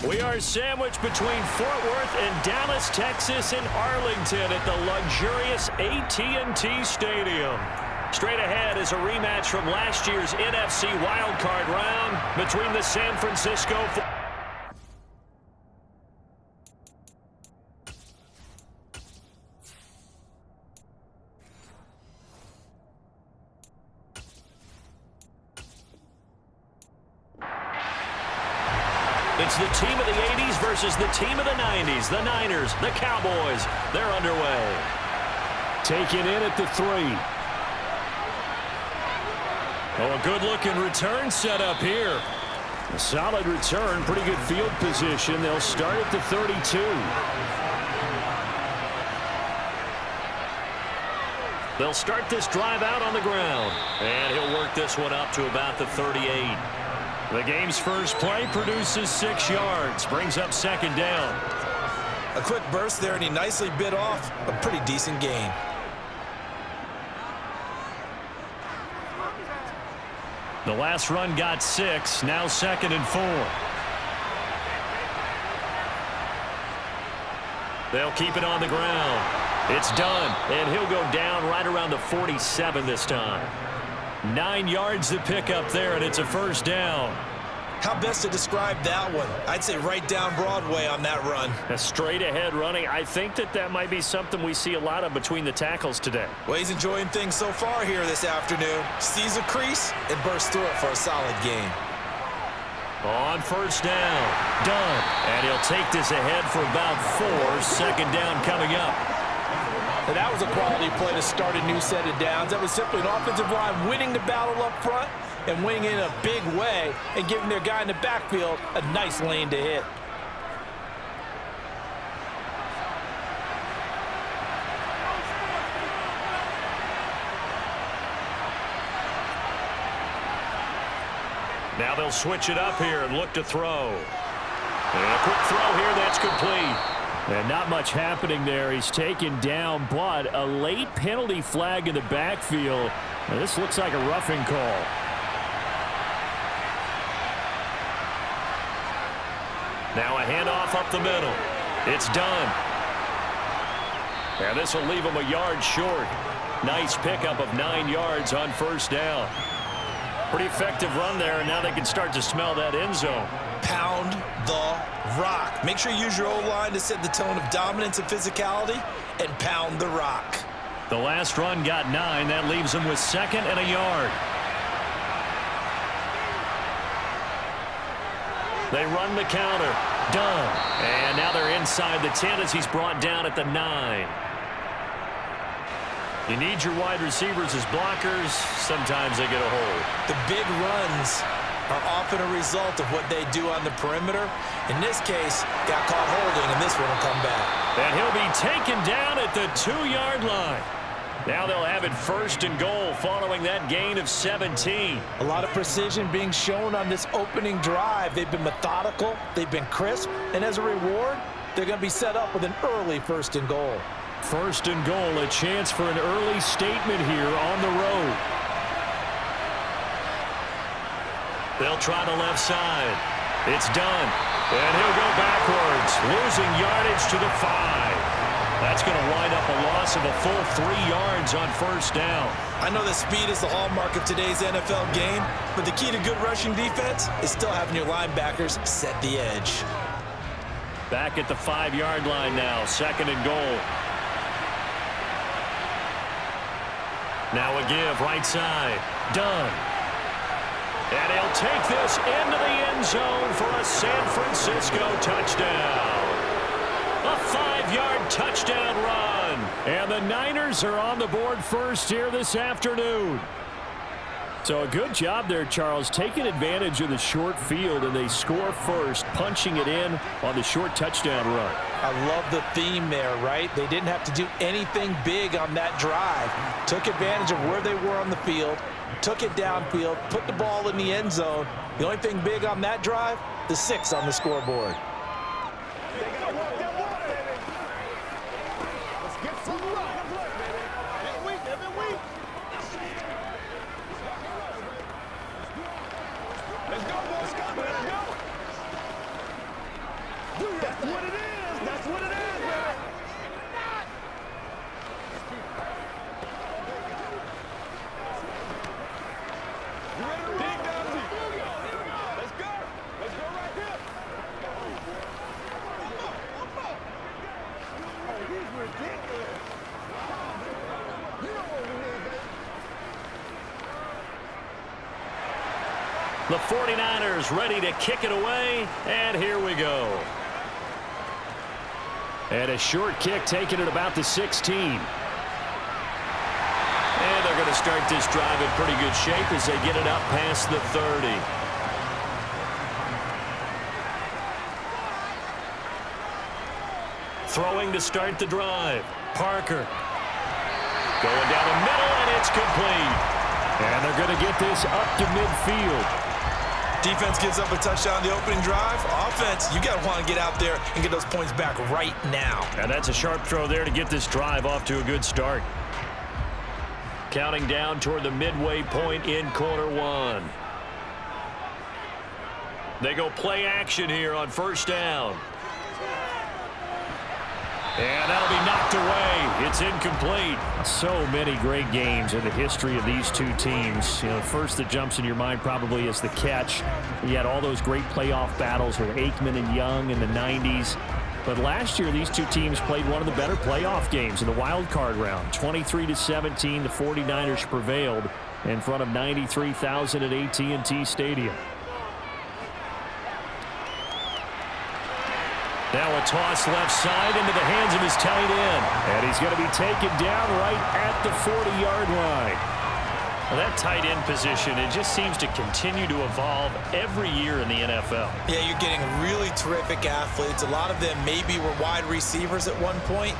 We are sandwiched between Fort Worth and Dallas, Texas, and Arlington at the luxurious AT&T Stadium. Straight ahead is a rematch from last year's NFC wildcard round between the San Francisco... It's the team of the 80s versus the team of the 90s. The Niners, the Cowboys, they're underway. Taken in at the 3. Oh, a good-looking return set up here. A solid return, pretty good field position. They'll start at the 32. They'll start this drive out on the ground. And he'll work this one up to about the 38. The game's first play produces 6 yards, brings up second down. A quick burst there, and he nicely bit off a pretty decent gain. The last run got 6, now 2nd and 4. They'll keep it on the ground. It's done, and he'll go down right around the 47 this time. 9 yards to pick up there, and it's a first down. How best to describe that one? I'd say right down Broadway on that run. A straight ahead running. I think that might be something we see a lot of between the tackles today. Well, he's enjoying things so far here this afternoon. Sees a crease and bursts through it for a solid gain. On first down. Done. And he'll take this ahead for about 4. Second down coming up. And that was a quality play to start a new set of downs. That was simply an offensive line winning the battle up front and winning in a big way and giving their guy in the backfield a nice lane to hit. Now they'll switch it up here and look to throw. And a quick throw here that's complete. And not much happening there. He's taken down, but a late penalty flag in the backfield. Now this looks like a roughing call. Now a handoff up the middle. It's done. And this will leave him a yard short. Nice pickup of 9 yards on first down. Pretty effective run there, and now they can start to smell that end zone. Pound the rock. Make sure you use your O-line to set the tone of dominance and physicality, and pound the rock. The last run got 9. That leaves them with 2nd and a yard. They run the counter. Done. And now they're inside the 10 as he's brought down at the 9. You need your wide receivers as blockers. Sometimes they get a hold. The big runs are often a result of what they do on the perimeter. In this case, got caught holding, and this one will come back. And he'll be taken down at the 2-yard line. Now they'll have it 1st and goal following that gain of 17. A lot of precision being shown on this opening drive. They've been methodical, they've been crisp, and as a reward, they're going to be set up with an early 1st and goal. 1st and goal, a chance for an early statement here on the road. They'll try the left side. It's done. And he'll go backwards, losing yardage to the 5. That's going to wind up a loss of a full 3 yards on first down. I know that speed is the hallmark of today's NFL game, but the key to good rushing defense is still having your linebackers set the edge. Back at the 5-yard line now, 2nd and goal. Now a give, right side. Done. And he'll take this into the end zone for a San Francisco touchdown. A 5-yard touchdown run. And the Niners are on the board first here this afternoon. So a good job there, Charles, taking advantage of the short field, and they score first, punching it in on the short touchdown run. I love the theme there, right? They didn't have to do anything big on that drive. Took advantage of where they were on the field, took it downfield, put the ball in the end zone. The only thing big on that drive, the 6 on the scoreboard. what it is. That's what it is, baby. You ready to dig down deep? Let's go. Let's go right here. Oh, he's ridiculous. You know what we need, baby. The 49ers ready to kick it away, and here we go. And a short kick taken at about the 16. And they're going to start this drive in pretty good shape as they get it up past the 30. Throwing to start the drive. Parker. Going down the middle, and it's complete. And they're going to get this up to midfield. Defense gives up a touchdown on the opening drive. Offense, you got to want to get out there and get those points back right now. And that's a sharp throw there to get this drive off to a good start. Counting down toward the midway point in quarter one. They go play action here on first down. And that'll be knocked away. It's incomplete. So many great games in the history of these two teams. You know, the first that jumps in your mind probably is the catch. You had all those great playoff battles with Aikman and Young in the 90s. But last year, these two teams played one of the better playoff games in the wild card round. 23-17, the 49ers prevailed in front of 93,000 at AT&T Stadium. Now a toss left side into the hands of his tight end. And he's going to be taken down right at the 40-yard line. Well, that tight end position, it just seems to continue to evolve every year in the NFL. Yeah, you're getting really terrific athletes. A lot of them maybe were wide receivers at one point.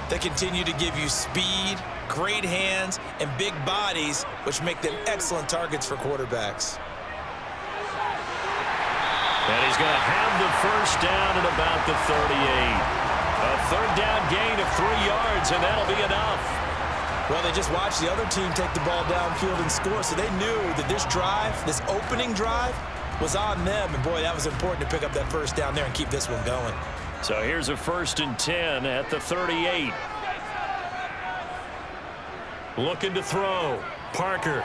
They continue to give you speed, great hands, and big bodies, which make them excellent targets for quarterbacks. And he's going to have the first down at about the 38. A third down gain of 3 yards, and that'll be enough. Well, they just watched the other team take the ball downfield and score, so they knew that this drive, this opening drive, was on them. And, boy, that was important to pick up that first down there and keep this one going. So here's a 1st and 10 at the 38. Looking to throw. Parker.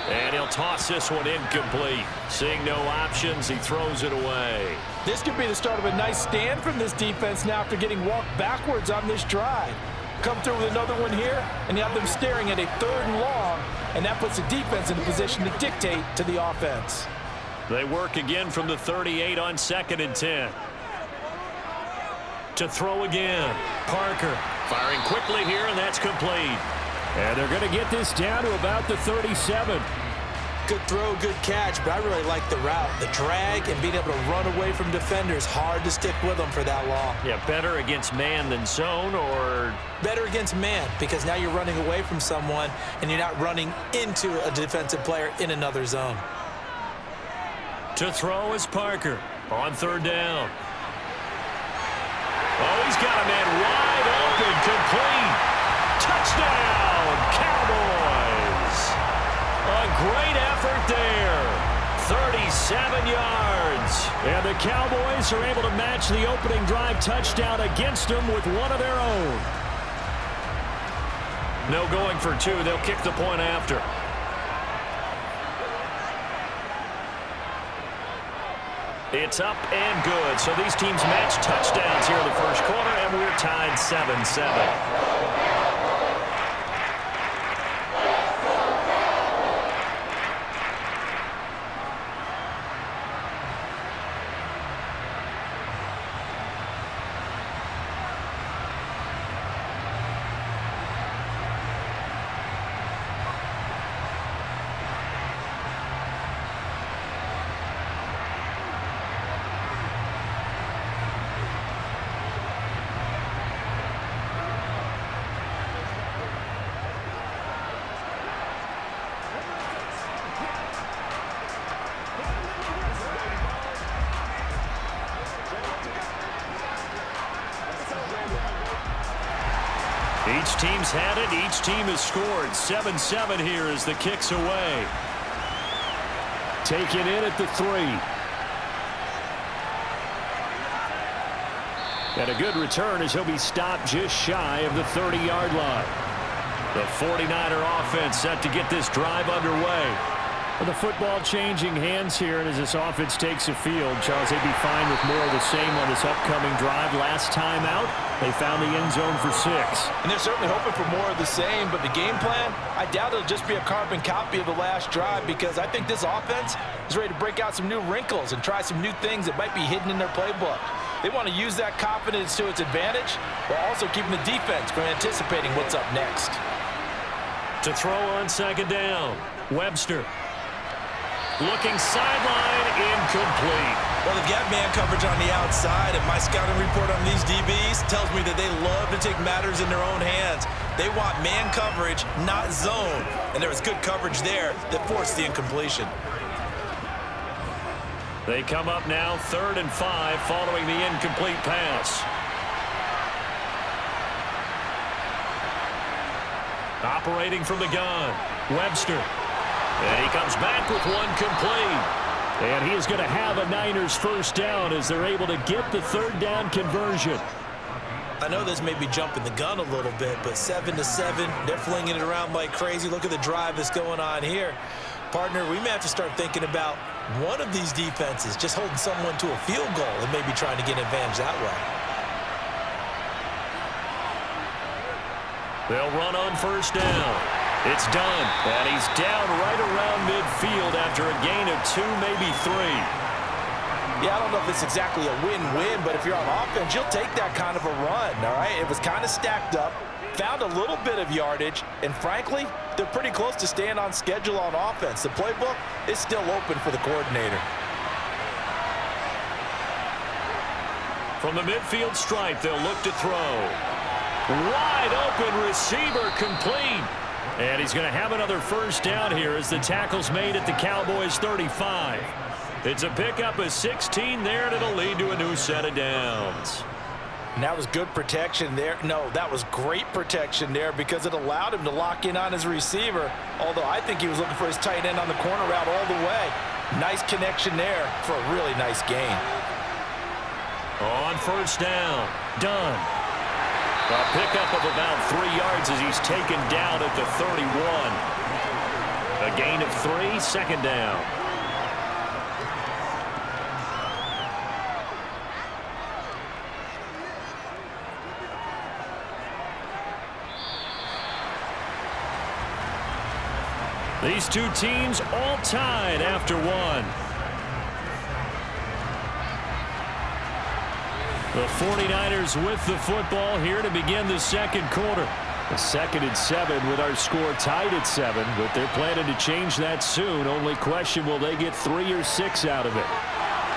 And he'll toss this one incomplete. Seeing no options, he throws it away. This could be the start of a nice stand from this defense now after getting walked backwards on this drive. Come through with another one here, and you have them staring at a 3rd and long, and that puts the defense in a position to dictate to the offense. They work again from the 38 on 2nd and 10. To throw again. Parker firing quickly here, and that's complete. And they're going to get this down to about the 37. Good throw, good catch, but I really like the route. The drag and being able to run away from defenders, hard to stick with them for that long. Yeah, better against man than zone, or better against man, because now you're running away from someone and you're not running into a defensive player in another zone. To throw is Parker on 3rd down. Oh, he's got a man wide open, complete. Touchdown, Cowboys. A great effort there. 37 yards. And the Cowboys are able to match the opening drive touchdown against them with one of their own. No going for 2. They'll kick the point after. It's up and good. So these teams match touchdowns here in the first quarter, and we're tied 7-7. Each team's had it. Each team has scored. 7-7 here as the kick's away. Taken in at the 3. And a good return as he'll be stopped just shy of the 30-yard line. The 49er offense set to get this drive underway. Well, the football changing hands here, and as this offense takes the field, Charles, they'd be fine with more of the same on this upcoming drive. Last time out, they found the end zone for 6. And they're certainly hoping for more of the same, but the game plan, I doubt it'll just be a carbon copy of the last drive, because I think this offense is ready to break out some new wrinkles and try some new things that might be hidden in their playbook. They want to use that confidence to its advantage, while also keeping the defense from anticipating what's up next. To throw on second down, Webster. Looking sideline, incomplete. Well, they've got man coverage on the outside, and my scouting report on these DBs tells me that they love to take matters in their own hands. They want man coverage, not zone. And there was good coverage there that forced the incompletion. They come up now 3rd and 5 following the incomplete pass. Operating from the gun, Webster. And he comes back with one complete. And he is going to have a Niners first down as they're able to get the 3rd down conversion. I know this may be jumping the gun a little bit, but 7-7, they're flinging it around like crazy. Look at the drive that's going on here. Partner, we may have to start thinking about one of these defenses just holding someone to a field goal and maybe trying to get an advantage that way. They'll run on first down. It's done, and he's down right around midfield after a gain of 2, maybe 3. Yeah, I don't know if it's exactly a win-win, but if you're on offense, you'll take that kind of a run, all right? It was kind of stacked up, found a little bit of yardage, and frankly, they're pretty close to staying on schedule on offense. The playbook is still open for the coordinator. From the midfield stripe, they'll look to throw. Wide open receiver, complete. And he's going to have another first down here as the tackle's made at the Cowboys' 35. It's a pickup of 16 there, and it'll lead to a new set of downs. And that was good protection there. No, that was great protection there because it allowed him to lock in on his receiver, although I think he was looking for his tight end on the corner route all the way. Nice connection there for a really nice gain. On first down, done. A pickup of about 3 yards as he's taken down at the 31. A gain of 3, second down. These two teams all tied after 1. The 49ers with the football here to begin the second quarter. The 2nd and 7 with our score tied at 7, but they're planning to change that soon. Only question, will they get 3 or 6 out of it?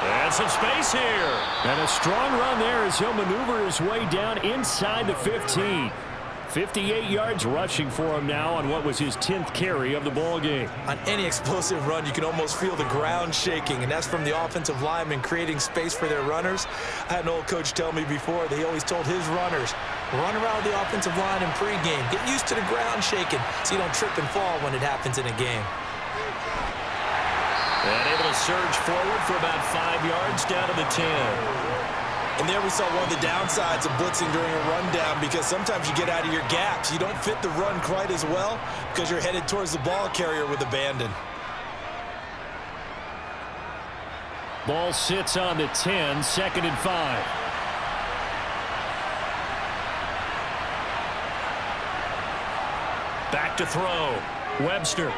And some space here. And a strong run there as he'll maneuver his way down inside the 15. 58 yards rushing for him now on what was his 10th carry of the ball game. On any explosive run, you can almost feel the ground shaking, and that's from the offensive linemen creating space for their runners. I had an old coach tell me before that he always told his runners, run around the offensive line in pregame. Get used to the ground shaking so you don't trip and fall when it happens in a game. And able to surge forward for about 5 yards down to the 10. And there we saw one of the downsides of blitzing during a rundown, because sometimes you get out of your gaps. You don't fit the run quite as well because you're headed towards the ball carrier with abandon. Ball sits on the 10, 2nd and 5. Back to throw. Webster.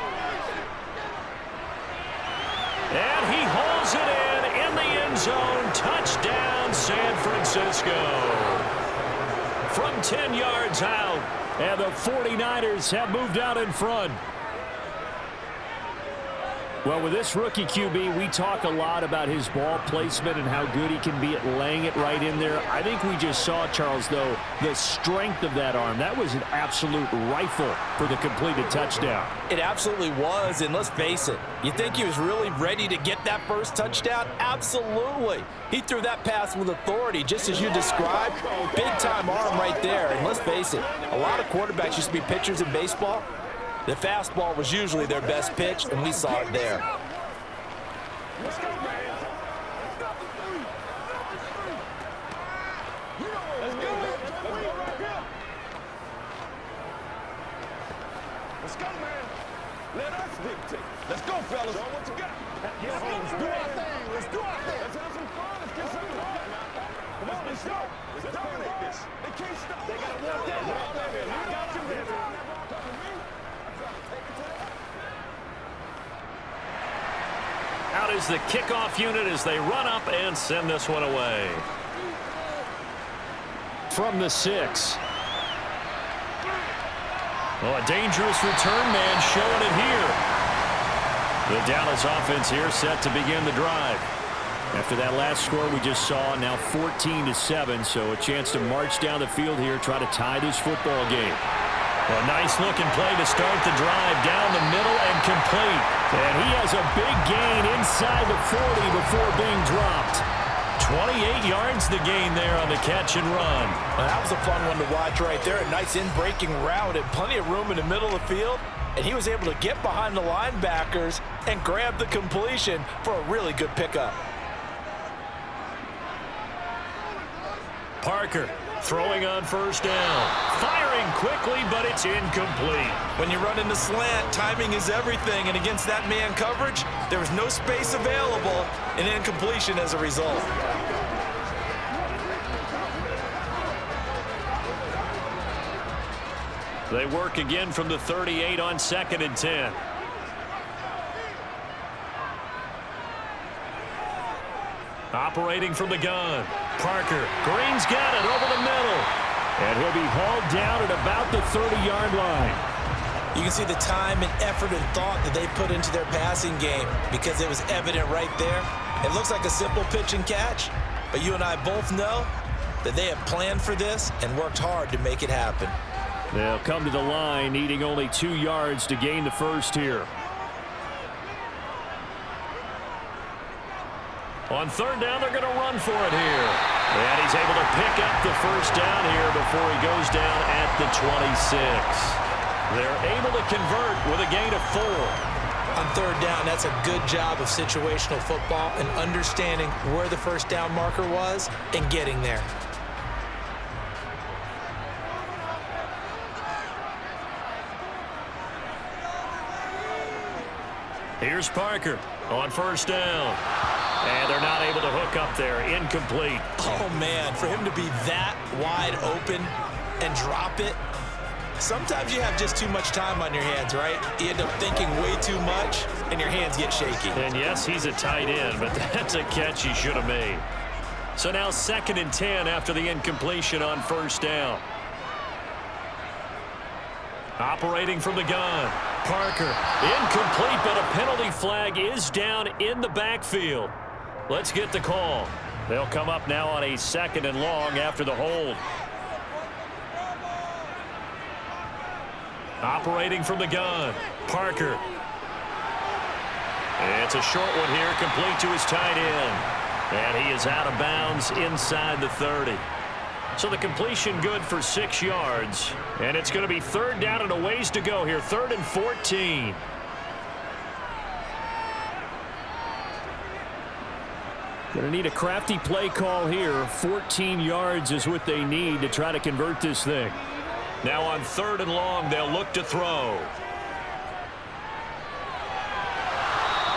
And he hauls it in the end zone. Touchdown, San Francisco. From 10 yards out. And the 49ers have moved out in front. Well, with this rookie QB, we talk a lot about his ball placement and how good he can be at laying it right in there. I think we just saw, Charles, though, the strength of that arm. That was an absolute rifle for the completed touchdown. It absolutely was, and let's face it, you think he was really ready to get that first touchdown? Absolutely. He threw that pass with authority, just as you described. Big-time arm right there, and let's face it, a lot of quarterbacks used to be pitchers in baseball. The fastball was usually their best pitch, and we saw it there. Let's go. Let's go right here. Let's go, man. Let us dictate. Let's go, fellas. Show what you got. Let's do our thing. Let's do our thing. Let's have some fun. Let's get something going. Come on, let's go. Let's dominate this. They can't stop. They got to walk that. I got you, baby. Out is the kickoff unit as they run up and send this one away. From the 6. Oh, a dangerous return man showing it here. The Dallas offense here set to begin the drive. After that last score we just saw, now 14-7, so a chance to march down the field here, try to tie this football game. A nice-looking play to start the drive down the middle and complete. And he has a big gain inside the 40 before being dropped. 28 yards the gain there on the catch and run. Well, that was a fun one to watch right there. A nice in-breaking route and plenty of room in the middle of the field. And he was able to get behind the linebackers and grab the completion for a really good pickup. Parker throwing on first down. Firing quickly, but it's incomplete. When you run in the slant, timing is everything, and against that man coverage, there was no space available, and incompletion as a result. They work again from the 38 on 2nd and 10. Operating from the gun. Parker. Green's got it over the middle. And he'll be hauled down at about the 30-yard line. You can see the time and effort and thought that they put into their passing game because it was evident right there. It looks like a simple pitch and catch, but you and I both know that they have planned for this and worked hard to make it happen. They'll come to the line needing only 2 yards to gain the first here. On 3rd down, they're going to run for it here. And he's able to pick up the first down here before he goes down at the 26. They're able to convert with a gain of 4. On 3rd down, that's a good job of situational football and understanding where the first down marker was and getting there. Here's Parker on first down. And they're not able to hook up there. Incomplete. Oh, man, for him to be that wide open and drop it, sometimes you have just too much time on your hands, right? You end up thinking way too much, and your hands get shaky. And, yes, he's a tight end, but that's a catch he should have made. So now 2nd and 10 after the incompletion on first down. Operating from the gun. Parker, incomplete, but a penalty flag is down in the backfield. Let's get the call. They'll come up now on a 2nd and long after the hold. Operating from the gun. Parker. It's a short one here, complete to his tight end. And he is out of bounds inside the 30. So the completion good for 6 yards. And it's going to be 3rd down and a ways to go here. 3rd and 14. Going to need a crafty play call here. 14 yards is what they need to try to convert this thing. Now on 3rd and long, they'll look to throw.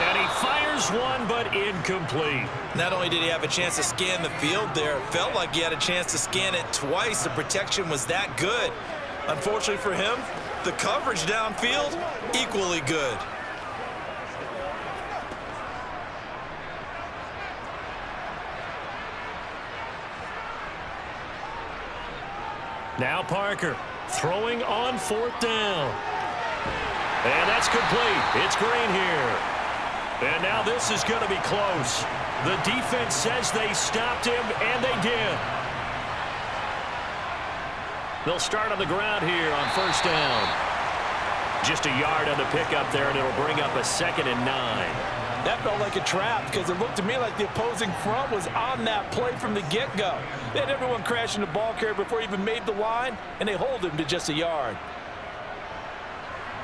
And he fires one, but incomplete. Not only did he have a chance to scan the field there, it felt like he had a chance to scan it twice. The protection was that good. Unfortunately for him, the coverage downfield, equally good. Now Parker throwing on 4th down. And that's complete. It's Green here. And now this is going to be close. The defense says they stopped him, and they did. They'll start on the ground here on 1st down. Just a yard on the pickup there, and it'll bring up a 2nd and 9. That felt like a trap because it looked to me like the opposing front was on that play from the get-go. They had everyone crashing the ball carrier before he even made the line, and they hold him to just a yard.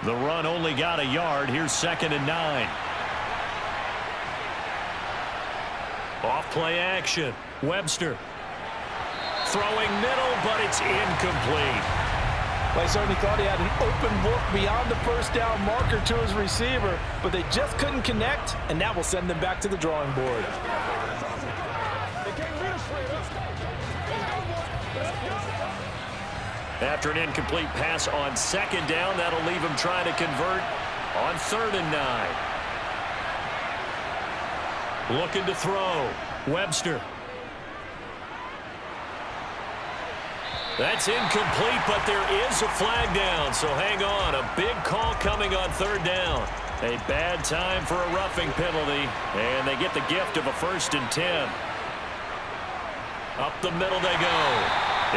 The run only got a yard. Here's 2nd and 9. Off play action. Webster throwing middle, but it's incomplete. Well, I certainly thought he had an open look beyond the first down marker to his receiver, but they just couldn't connect, and that will send them back to the drawing board. After an incomplete pass on second down, that'll leave him trying to convert on 3rd and 9. Looking to throw. Webster. That's incomplete, but there is a flag down, so hang on. A big call coming on 3rd down. A bad time for a roughing penalty, and they get the gift of a 1st and 10. Up the middle they go.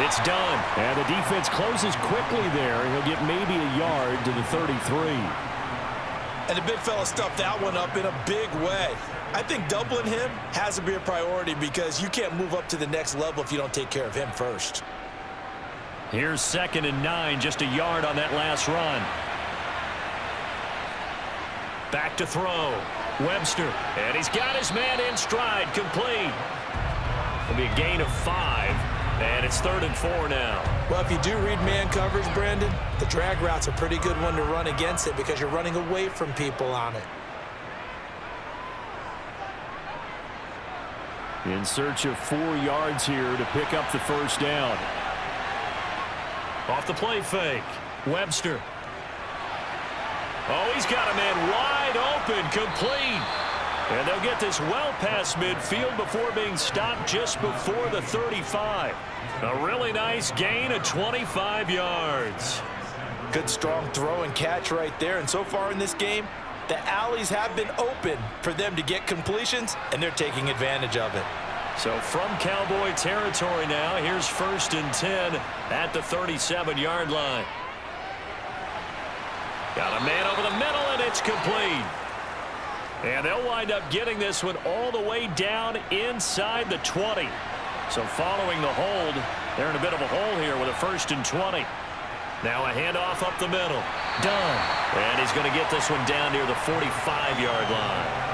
It's done. And the defense closes quickly there, and he'll get maybe a yard to the 33. And the big fella stuffed that one up in a big way. I think doubling him has to be a priority because you can't move up to the next level if you don't take care of him first. Here's 2nd and 9, just a yard on that last run. Back to throw. Webster, and he's got his man in stride, complete. It'll be a gain of 5, and it's 3rd and 4 now. Well, if you do read man coverage, Brandon, the drag route's a pretty good one to run against it because you're running away from people on it. In search of 4 yards here to pick up the 1st down. Off the play fake. Webster. Oh, he's got a man wide open, complete. And they'll get this well past midfield before being stopped just before the 35. A really nice gain of 25 yards. Good strong throw and catch right there. And so far in this game, the alleys have been open for them to get completions, and they're taking advantage of it. So from Cowboy territory now, here's 1st and 10 at the 37-yard line. Got a man over the middle, and it's complete. And they'll wind up getting this one all the way down inside the 20. So following the hold, they're in a bit of a hole here with a 1st and 20. Now a handoff up the middle. Done. And he's going to get this one down near the 45-yard line.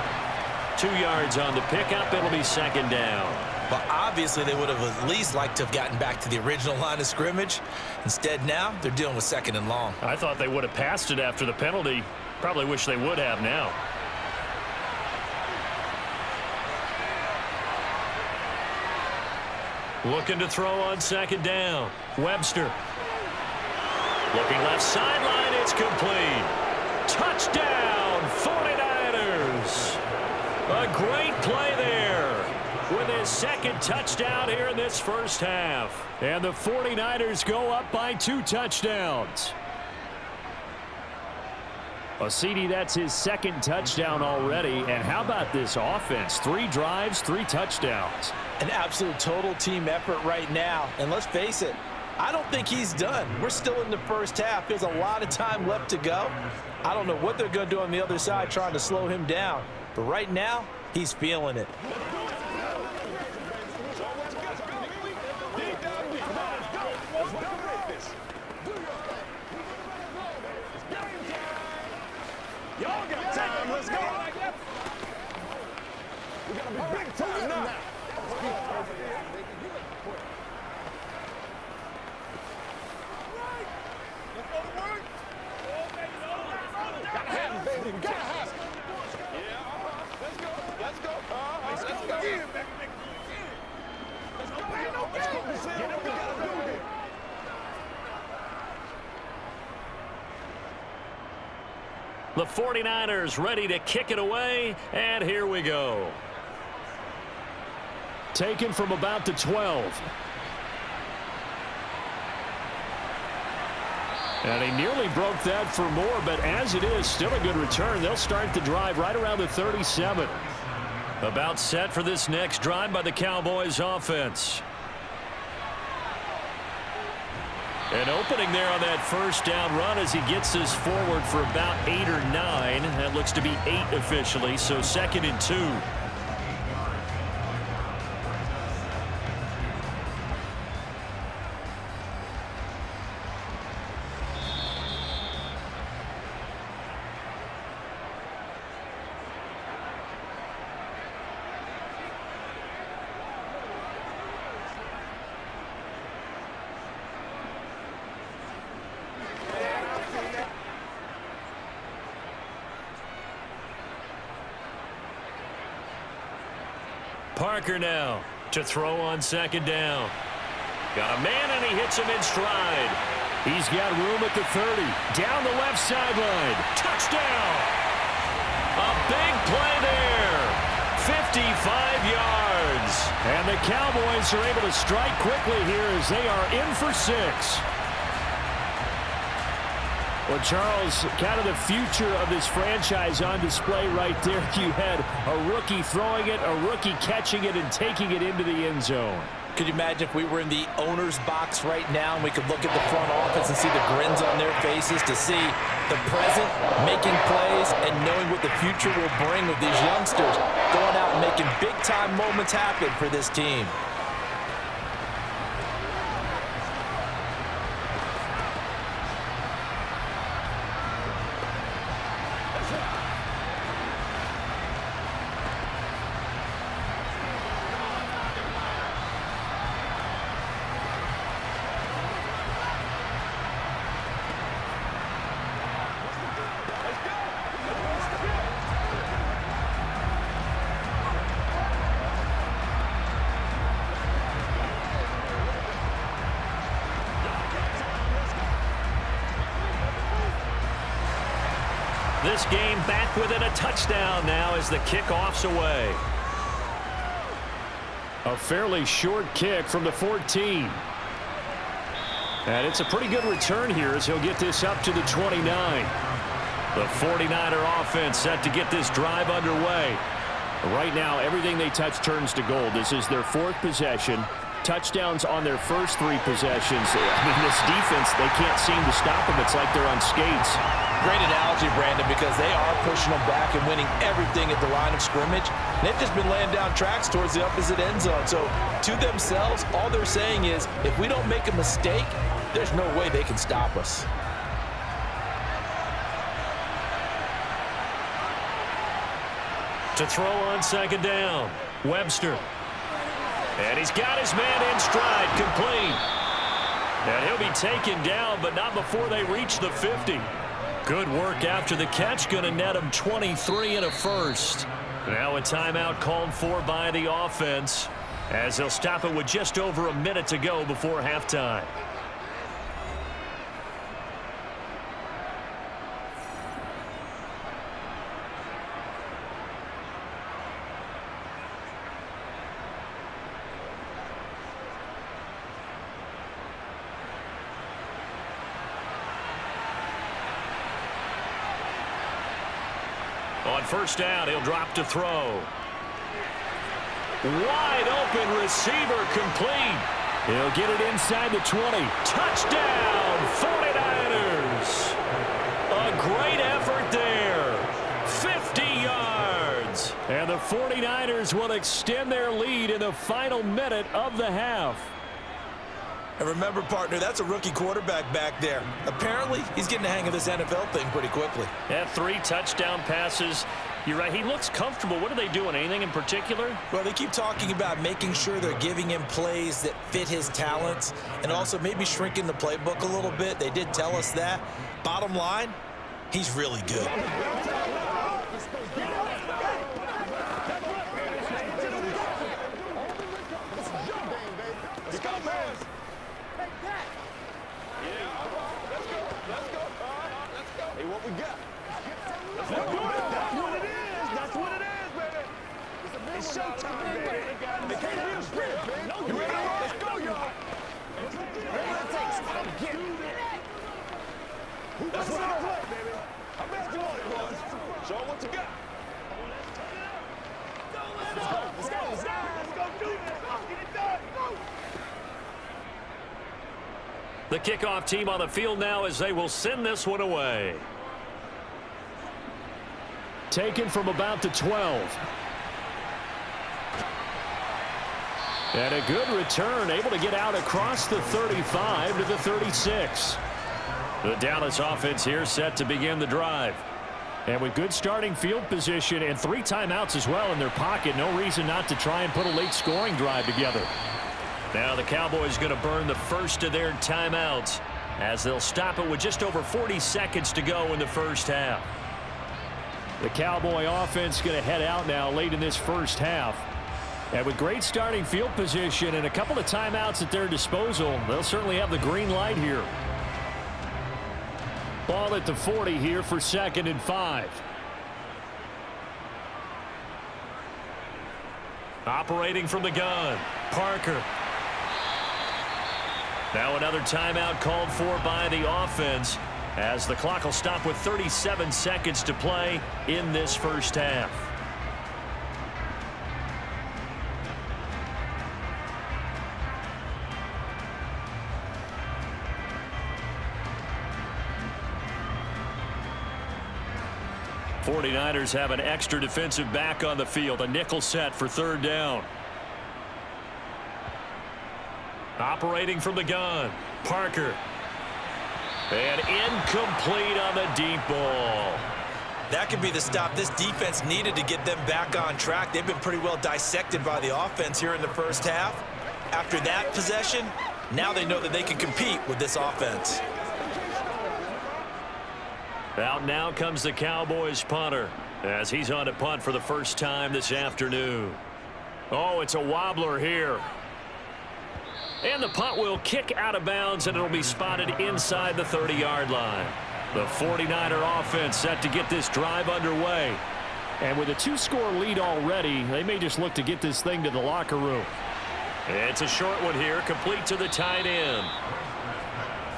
2 yards on the pickup. It'll be 2nd down. Well, obviously they would have at least liked to have gotten back to the original line of scrimmage. Instead now, they're dealing with 2nd and long. I thought they would have passed it after the penalty. Probably wish they would have now. Looking to throw on 2nd down. Webster. Looking left sideline. It's complete. Touchdown, 49ers. A great play there with his 2nd touchdown here in this first half. And the 49ers go up by 2 touchdowns. Well, CD, that's his 2nd touchdown already. And how about this offense? 3 drives, 3 touchdowns. An absolute total team effort right now. And let's face it, I don't think he's done. We're still in the first half. There's a lot of time left to go. I don't know what they're going to do on the other side trying to slow him down. But right now, he's feeling it. Y'all got time. Let's go. We got to be big time now. Gotta have it, baby. Gotta have it. Let's go. Let's go. Let's go. Let's go. Let's go. Let's go. Get what we gotta do here. The 49ers ready to kick it away, and here we go. Taken from about the 12. And he nearly broke that for more, but as it is, still a good return. They'll start the drive right around the 37. About set for this next drive by the Cowboys offense. An opening there on that 1st down run as he gets this forward for about 8 or 9. That looks to be 8 officially, so 2nd and 2. Parker now to throw on second down. Got a man, and he hits him in stride. He's got room at the 30. Down the left sideline. Touchdown! A big play there. 55 yards. And the Cowboys are able to strike quickly here as they are in for 6. Well, Charles, kind of the future of this franchise on display right there. You had a rookie throwing it, a rookie catching it, and taking it into the end zone. Could you imagine if we were in the owner's box right now and we could look at the front office and see the grins on their faces, to see the present making plays and knowing what the future will bring with these youngsters going out and making big-time moments happen for this team. This game back within a touchdown now as the kickoff's away. A fairly short kick from the 14. And it's a pretty good return here as he'll get this up to the 29. The 49er offense set to get this drive underway. Right now, everything they touch turns to gold. This is their 4th possession. Touchdowns on their first 3 possessions. I mean, this defense, they can't seem to stop them. It's like they're on skates. Great analogy, Brandon, because they are pushing them back and winning everything at the line of scrimmage. They've just been laying down tracks towards the opposite end zone. So to themselves, all they're saying is, if we don't make a mistake, there's no way they can stop us. To throw on second down, Webster. And he's got his man in stride, complete. And he'll be taken down, but not before they reach the 50. Good work after the catch, going to net him 23 and a first. Now a timeout called for by the offense, as they'll stop it with just over a minute to go before halftime. On first down, he'll drop to throw. Wide open receiver, complete. He'll get it inside the 20. Touchdown, 49ers. A great effort there. 50 yards. And the 49ers will extend their lead in the final minute of the half. And remember, partner, that's a rookie quarterback back there. Apparently, he's getting the hang of this NFL thing pretty quickly. Yeah, 3 touchdown passes. You're right, he looks comfortable. What are they doing? Anything in particular? Well, they keep talking about making sure they're giving him plays that fit his talents and also maybe shrinking the playbook a little bit. They did tell us that. Bottom line, he's really good. What we got? Let's do it. That's what it is. That's what it is, baby. It's showtime, baby. They can't be a sprint, baby. You ready? Let's go, y'all. Whatever it takes. I'm getting it. That's what I play, baby. I'm asking all you boys. Show them what you got. Let's go. Let's go. Let's go. Let's go do this. Let's get it done. Go. The kickoff team on the field now as they will send this one away. Taken from about the 12. And a good return, able to get out across the 35 to the 36. The Dallas offense here set to begin the drive. And with good starting field position and 3 timeouts as well in their pocket, no reason not to try and put a late scoring drive together. Now the Cowboys going to burn the first of their timeouts as they'll stop it with just over 40 seconds to go in the first half. The Cowboy offense going to head out now late in this first half. And with great starting field position and a couple of timeouts at their disposal, they'll certainly have the green light here. Ball at the 40 here for 2nd and 5. Operating from the gun, Parker. Now another timeout called for by the offense as the clock will stop with 37 seconds to play in this first half. '49ers have an extra defensive back on the field, a nickel set for 3rd down. Operating from the gun, Parker. And incomplete on the deep ball. That could be the stop this defense needed to get them back on track. They've been pretty well dissected by the offense here in the first half. After that possession, now they know that they can compete with this offense. Out now comes the Cowboys punter as he's on to punt for the first time this afternoon. Oh, it's a wobbler here. And the punt will kick out of bounds, and it'll be spotted inside the 30-yard line. The 49er offense set to get this drive underway. And with a 2-score lead already, they may just look to get this thing to the locker room. It's a short one here, complete to the tight end.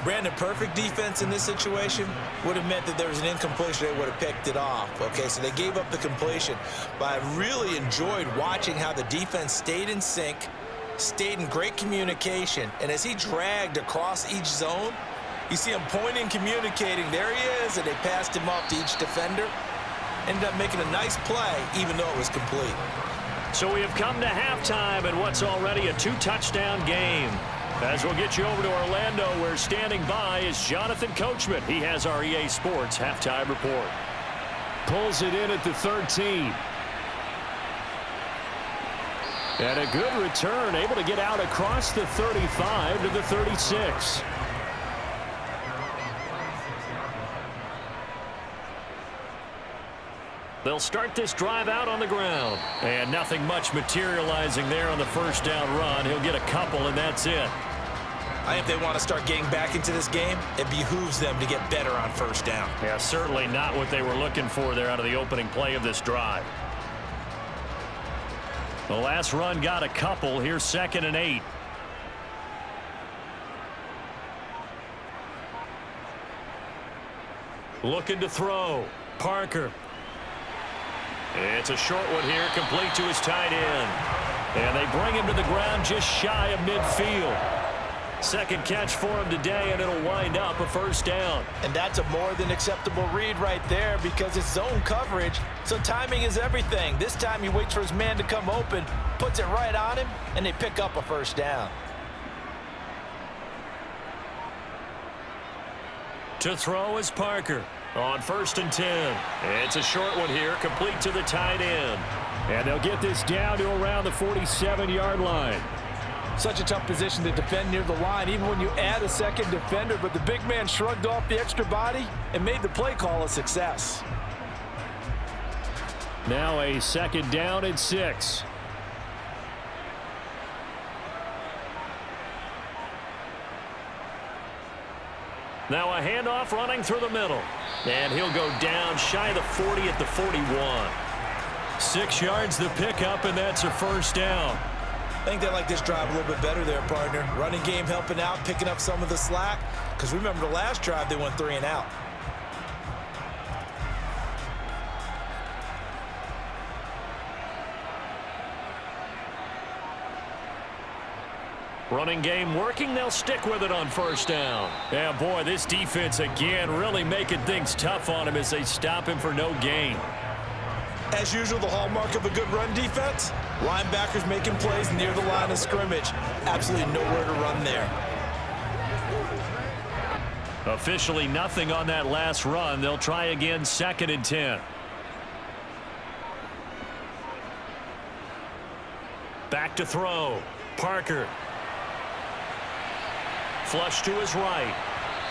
Brandon, perfect defense in this situation would have meant that there was an incompletion. They would have picked it off. Okay, so they gave up the completion. But I really enjoyed watching how the defense stayed in sync, stayed in great communication, and as he dragged across each zone, you see him pointing, communicating. There he is, and they passed him off to each defender. Ended up making a nice play, even though it was complete. So we have come to halftime in what's already a 2-touchdown game. As we'll get you over to Orlando, where standing by is Jonathan Coachman. He has our EA Sports halftime report. Pulls it in at the 13. And a good return, able to get out across the 35 to the 36. They'll start this drive out on the ground. And nothing much materializing there on the first down run. He'll get a couple, and that's it. I think if they want to start getting back into this game, it behooves them to get better on first down. Yeah, certainly not what they were looking for there out of the opening play of this drive. The last run got a couple. Here's 2nd and 8. Looking to throw. Parker. It's a short one here, complete to his tight end. And they bring him to the ground just shy of midfield. Second catch for him today, and it'll wind up a first down. And that's a more than acceptable read right there because it's zone coverage, so timing is everything. This time he waits for his man to come open, puts it right on him, and they pick up a first down. To throw is Parker on 1st and 10. It's a short one here, complete to the tight end. And they'll get this down to around the 47-yard line. Such a tough position to defend near the line, even when you add a second defender, but the big man shrugged off the extra body and made the play call a success. Now a 2nd down and 6. Now a handoff running through the middle. And he'll go down shy of the 40 at the 41. 6 yards the pickup, and that's a first down. I think they like this drive a little bit better there, partner. Running game helping out, picking up some of the slack. Because remember the last drive, they went 3 and out. Running game working, they'll stick with it on first down. Yeah, boy, this defense again really making things tough on him as they stop him for no gain. As usual, the hallmark of a good run defense, linebackers making plays near the line of scrimmage. Absolutely nowhere to run there. Officially nothing on that last run. They'll try again, 2nd and 10. Back to throw. Parker. Flush to his right.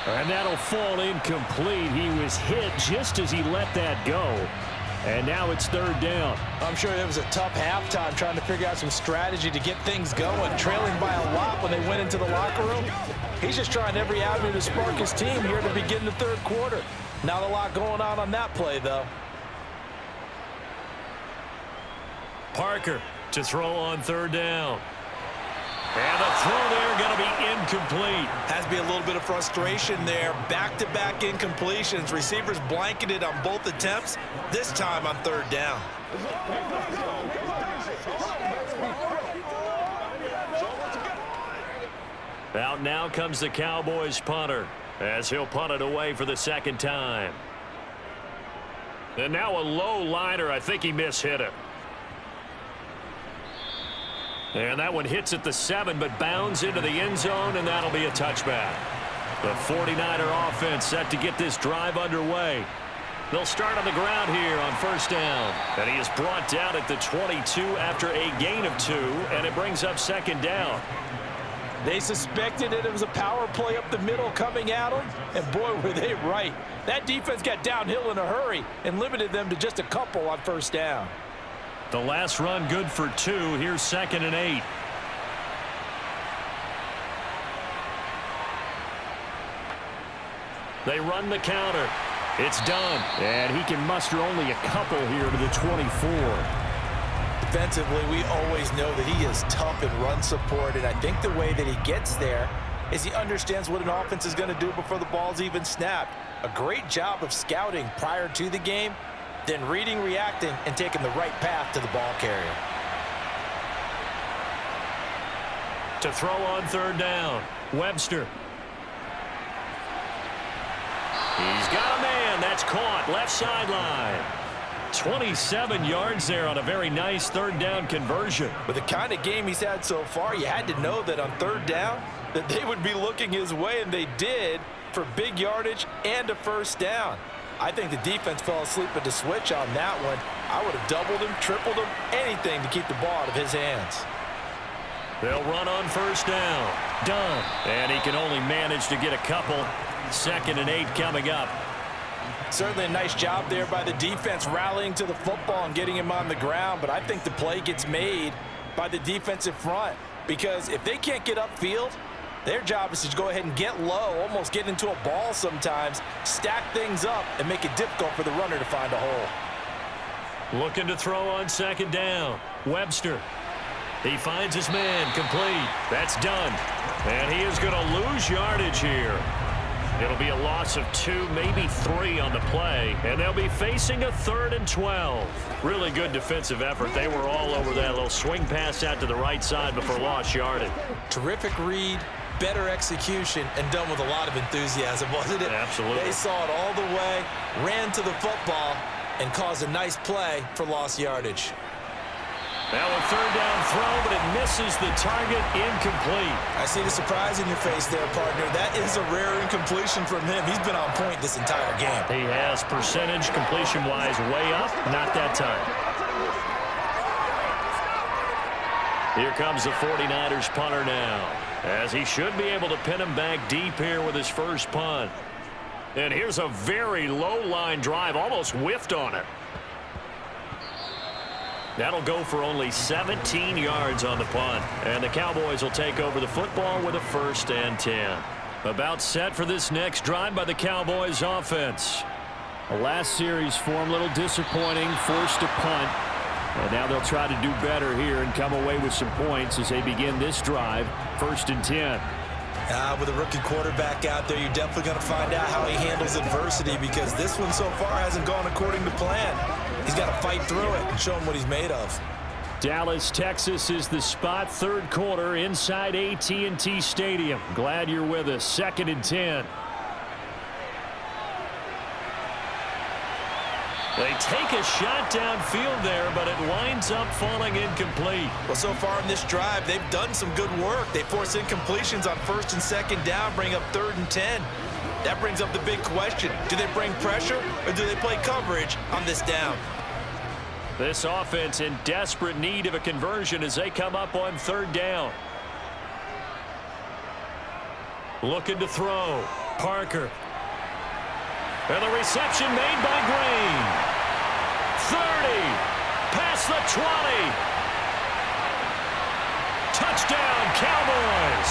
And that'll fall incomplete. He was hit just as he let that go. And now it's third down. I'm sure it was a tough halftime trying to figure out some strategy to get things going, trailing by a lot when they went into the locker room. He's just trying every avenue to spark his team here to begin the third quarter. Not a lot going on that play, though. Parker to throw on third down. And the throw there going to be incomplete. Has to be a little bit of frustration there. Back-to-back incompletions. Receivers blanketed on both attempts, this time on third down. Out now comes the Cowboys punter as he'll punt it away for the second time. And now a low liner. I think he mishit it. And that one hits at the 7, but bounds into the end zone, and that'll be a touchback. The 49er offense set to get this drive underway. They'll start on the ground here on first down. And he is brought down at the 22 after a gain of 2, and it brings up second down. They suspected it was a power play up the middle coming at them, and boy, were they right. That defense got downhill in a hurry and limited them to just a couple on first down. The last run good for 2. Here's 2nd and 8. They run the counter. It's done. And he can muster only a couple here to the 24. Defensively, we always know that he is tough in run support, and I think the way that he gets there is he understands what an offense is going to do before the ball's even snapped. A great job of scouting prior to the game, then reading, reacting, and taking the right path to the ball carrier. To throw on third down, Webster. He's got a man. That's caught. Left sideline. 27 yards there on a very nice third down conversion. With the kind of game he's had so far, you had to know that on third down that they would be looking his way, and they did, for big yardage and a first down. I think the defense fell asleep at the switch on that one. I would have doubled him, tripled him, anything to keep the ball out of his hands. They'll run on first down. Done. And he can only manage to get a couple. 2nd and 8 coming up. Certainly a nice job there by the defense rallying to the football and getting him on the ground, but I think the play gets made by the defensive front, because if they can't get upfield, their job is to go ahead and get low, almost get into a ball sometimes, stack things up, and make it difficult for the runner to find a hole. Looking to throw on second down. Webster. He finds his man. Complete. That's done. And he is going to lose yardage here. It'll be a loss of 2, maybe 3 on the play, and they'll be facing a 3rd and 12. Really good defensive effort. They were all over that little swing pass out to the right side before lost yardage. Terrific read, better execution, and done with a lot of enthusiasm, wasn't it? Absolutely. They saw it all the way, ran to the football, and caused a nice play for lost yardage. Now a third down throw, but it misses the target. Incomplete. I see the surprise in your face there, partner. That is a rare incompletion from him. He's been on point this entire game. He has percentage completion-wise way up. Not that time. Here comes the 49ers punter now, as he should be able to pin him back deep here with his first punt. And here's a very low-line drive, almost whiffed on it. That'll go for only 17 yards on the punt. And the Cowboys will take over the football with a 1st and 10. About set for this next drive by the Cowboys offense. The last series for him, a little disappointing, forced to punt. And now they'll try to do better here and come away with some points as they begin this drive, 1st and 10. With a rookie quarterback out there, you're definitely going to find out how he handles adversity, because this one so far hasn't gone according to plan. He's got to fight through it and show him what he's made of. Dallas, Texas is the spot, third quarter inside AT&T Stadium. Glad you're with us. 2nd and 10. They take a shot downfield there, but it winds up falling incomplete. Well, so far in this drive, they've done some good work. They force incompletions on 1st and 2nd down, bring up 3rd and 10. That brings up the big question. Do they bring pressure, or do they play coverage on this down? This offense in desperate need of a conversion as they come up on 3rd down. Looking to throw. Parker. And the reception made by Green. 30. Past the 20. Touchdown, Cowboys.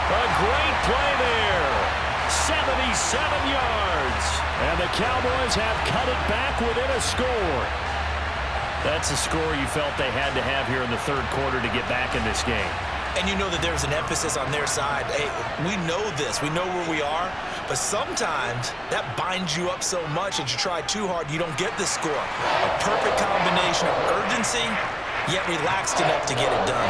A great play there. 77 yards. And the Cowboys have cut it back within a score. That's a score you felt they had to have here in the third quarter to get back in this game. And you know that there's an emphasis on their side. Hey, we know this. We know where we are. But sometimes that binds you up so much that you try too hard, you don't get the score. A perfect combination of urgency, yet relaxed enough to get it done.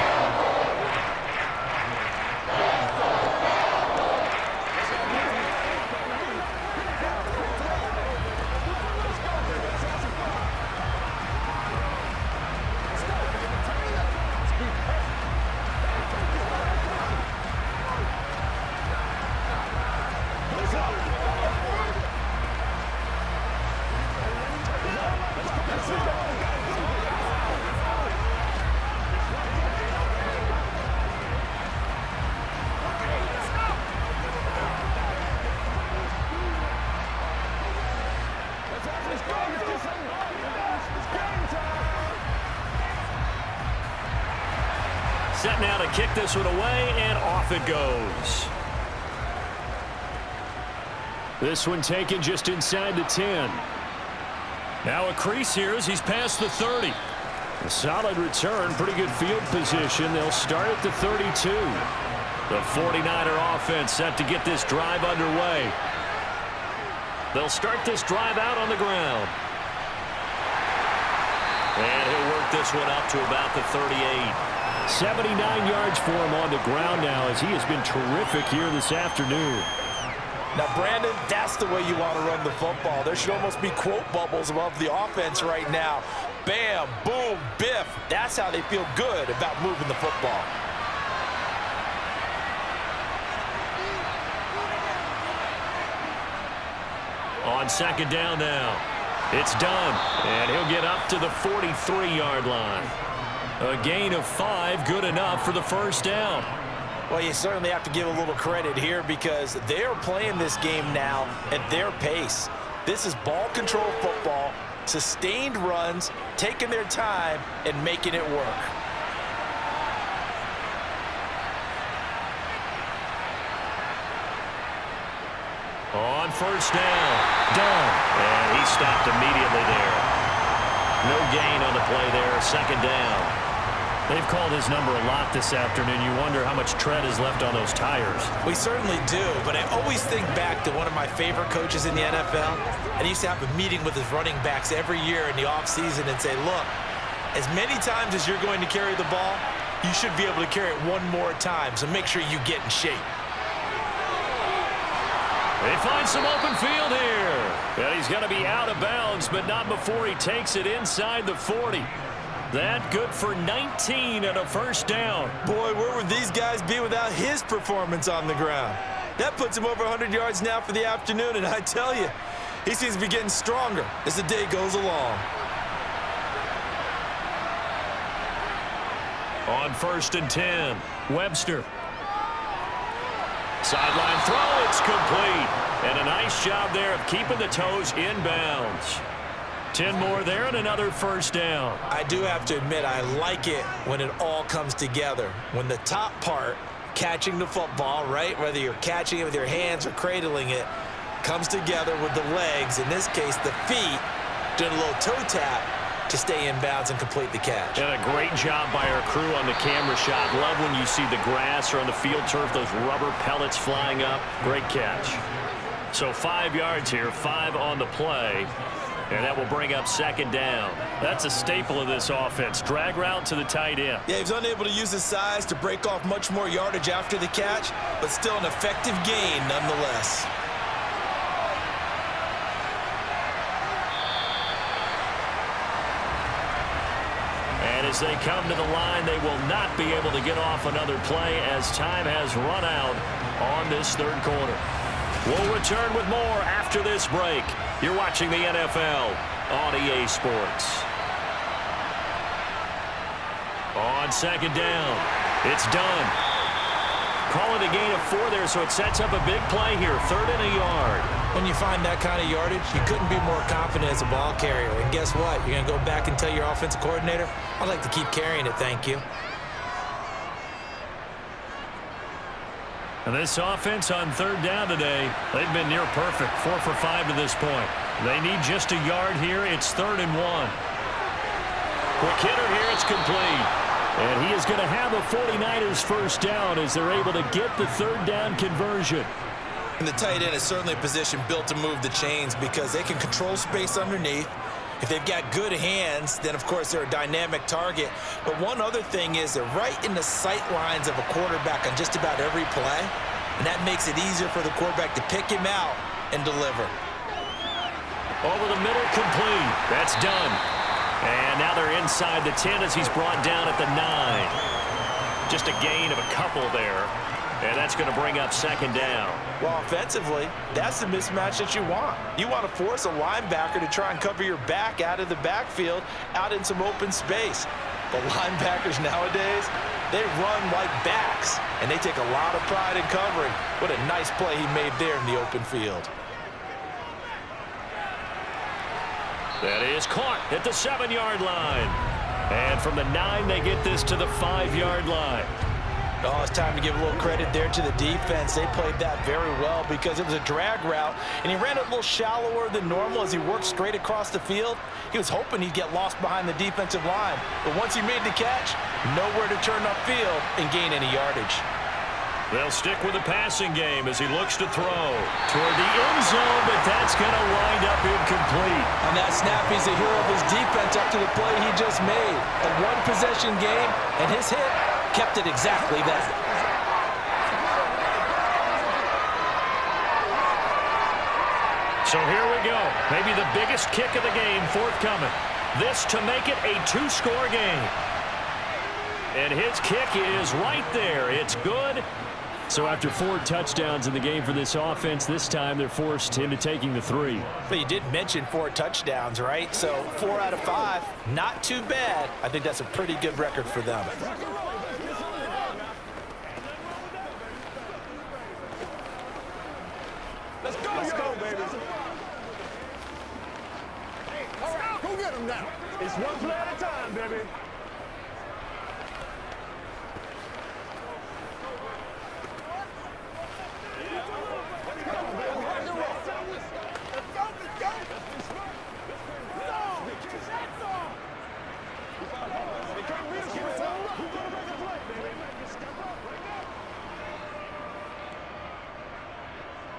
Set now to kick this one away, and off it goes. This one taken just inside the 10. Now a crease here as he's past the 30. A solid return, pretty good field position. They'll start at the 32. The 49er offense set to get this drive underway. They'll start this drive out on the ground. And he'll work this one up to about the 38. 79 yards for him on the ground now as he has been terrific here this afternoon. Now, Brandon, that's the way you want to run the football. There should almost be quote bubbles above the offense right now. Bam, boom, biff. That's how they feel good about moving the football. On second down now. It's done, and he'll get up to the 43-yard line. A gain of 5, good enough for the first down. Well, you certainly have to give a little credit here because they're playing this game now at their pace. This is ball control football, sustained runs, taking their time, and making it work. On first down, done. And he stopped immediately there. No gain on the play there, second down. They've called his number a lot this afternoon. You wonder how much tread is left on those tires. We certainly do, but I always think back to one of my favorite coaches in the NFL, and he used to have a meeting with his running backs every year in the offseason and say, look, as many times as you're going to carry the ball, you should be able to carry it one more time, so make sure you get in shape. They find some open field here. And he's going to be out of bounds, but not before he takes it inside the 40. That good for 19 and a first down. Boy, where would these guys be without his performance on the ground? That puts him over 100 yards now for the afternoon, and I tell you, he seems to be getting stronger as the day goes along. On first and 10, Webster. Sideline throw, it's complete. And a nice job there of keeping the toes in bounds. 10 more there and another first down. I do have to admit, I like it when it all comes together. When the top part, catching the football, right, whether you're catching it with your hands or cradling it, comes together with the legs, in this case the feet, doing a little toe tap to stay in bounds and complete the catch. And a great job by our crew on the camera shot. Love when you see the grass or on the field turf, those rubber pellets flying up. Great catch. So 5 yards here, 5 on the play. And that will bring up second down. That's a staple of this offense. Drag route to the tight end. Yeah, he was unable to use his size to break off much more yardage after the catch, but still an effective gain nonetheless. And as they come to the line, they will not be able to get off another play as time has run out on this third quarter. We'll return with more after this break. You're watching the NFL on EA Sports. On second down, it's done. Call it a gain of 4 there, so it sets up a big play here. 3rd and a yard. When you find that kind of yardage, you couldn't be more confident as a ball carrier. And guess what? You're going to go back and tell your offensive coordinator, I'd like to keep carrying it, thank you. And this offense on third down today, they've been near perfect, 4 for 5 to this point. They need just a yard here. It's 3rd and 1. Quick hitter here, it's complete. And he is going to have a 49ers first down as they're able to get the third down conversion. And the tight end is certainly a position built to move the chains because they can control space underneath. If they've got good hands, then of course they're a dynamic target. But one other thing is they're right in the sight lines of a quarterback on just about every play. And that makes it easier for the quarterback to pick him out and deliver. Over the middle, complete. That's done. And now they're inside the 10 as he's brought down at the 9. Just a gain of a couple there. And that's going to bring up 2nd down. Well, offensively, that's the mismatch that you want. You want to force a linebacker to try and cover your back out of the backfield, out in some open space. The linebackers nowadays, they run like backs, and they take a lot of pride in covering. What a nice play he made there in the open field. That is caught at the 7-yard line. And from the 9, they get this to the 5-yard line. Oh, it's time to give a little credit there to the defense. They played that very well because it was a drag route, and he ran it a little shallower than normal as he worked straight across the field. He was hoping he'd get lost behind the defensive line, but once he made the catch, nowhere to turn upfield and gain any yardage. They'll stick with the passing game as he looks to throw toward the end zone, but that's going to wind up incomplete. On that snap, he's the hero of his defense up to the play he just made. A one-possession game, and his hit kept it exactly that. So here we go. Maybe the biggest kick of the game forthcoming. This to make it a 2-score game. And his kick is right there. It's good. So after 4 touchdowns in the game for this offense, this time they're forced into taking the 3. But you did mention 4 touchdowns, right? So 4 out of 5, not too bad. I think that's a pretty good record for them. Let's go, baby. Hey, all right, go get him now. It's one play at a time, baby.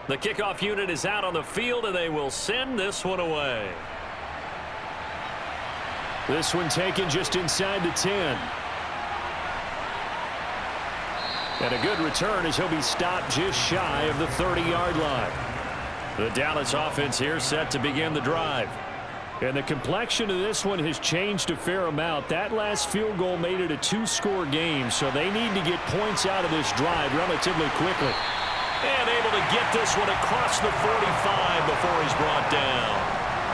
The kickoff unit is out on the field, and they will send this one away. This one taken just inside the 10. And a good return as he'll be stopped just shy of the 30-yard line. The Dallas offense here set to begin the drive. And the complexion of this one has changed a fair amount. That last field goal made it a 2-score game, so they need to get points out of this drive relatively quickly. And able to get this one across the 45 before he's brought down.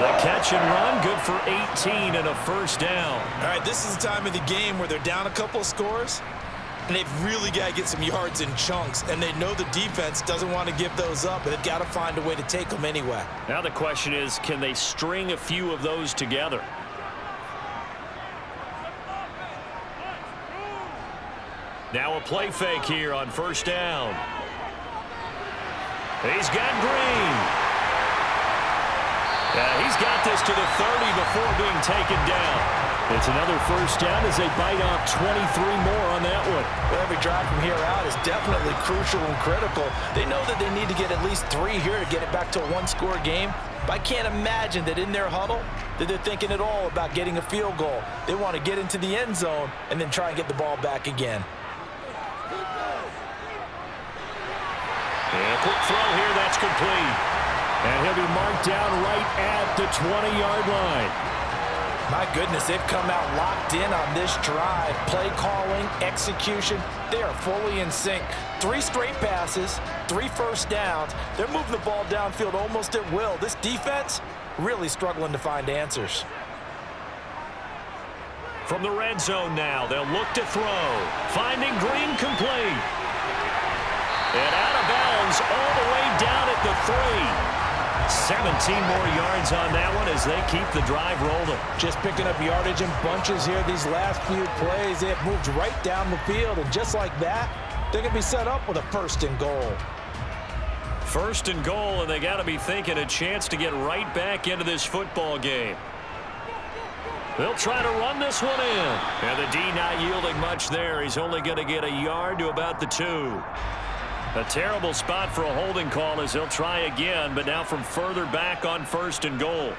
The catch and run, good for 18 and a first down. All right, this is the time of the game where they're down a couple of scores, and they've really got to get some yards in chunks, and they know the defense doesn't want to give those up, but they've got to find a way to take them anyway. Now the question is, can they string a few of those together? Now a play fake here on first down. He's got Green. Yeah, he's got this to the 30 before being taken down. It's another first down as they bite off 23 more on that one. Well, every drive from here out is definitely crucial and critical. They know that they need to get at least 3 here to get it back to a 1-score game. But I can't imagine that in their huddle that they're thinking at all about getting a field goal. They want to get into the end zone and then try and get the ball back again. And a quick throw here, that's complete. And he'll be marked down right at the 20-yard line. My goodness, they've come out locked in on this drive. Play calling, execution, they are fully in sync. 3 straight passes, 3 first downs. They're moving the ball downfield almost at will. This defense really struggling to find answers. From the red zone now, they'll look to throw. Finding Green complete. And out of bounds all the way down at the 3. 17 more yards on that one as they keep the drive rolling. Just picking up yardage in bunches here these last few plays. They have moved right down the field, and just like that, they're going to be set up with a 1st and goal. 1st and goal, and they got to be thinking a chance to get right back into this football game. They'll try to run this one in. And the D not yielding much there. He's only going to get a yard to about the 2. A terrible spot for a holding call as he'll try again, but now from further back on 1st and goal.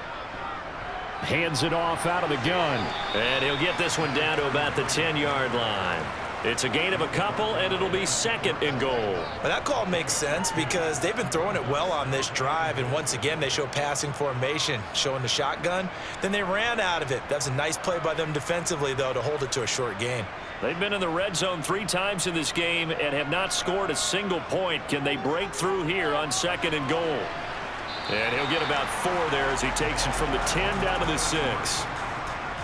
Hands it off out of the gun. And he'll get this one down to about the 10-yard line. It's a gain of a couple, and it'll be 2nd and goal. Well, that call makes sense because they've been throwing it well on this drive, and once again they show passing formation, showing the shotgun. Then they ran out of it. That's a nice play by them defensively, though, to hold it to a short gain. They've been in the red zone 3 times in this game and have not scored a single point. Can they break through here on 2nd and goal? And he'll get about 4 there as he takes it from the 10 down to the 6.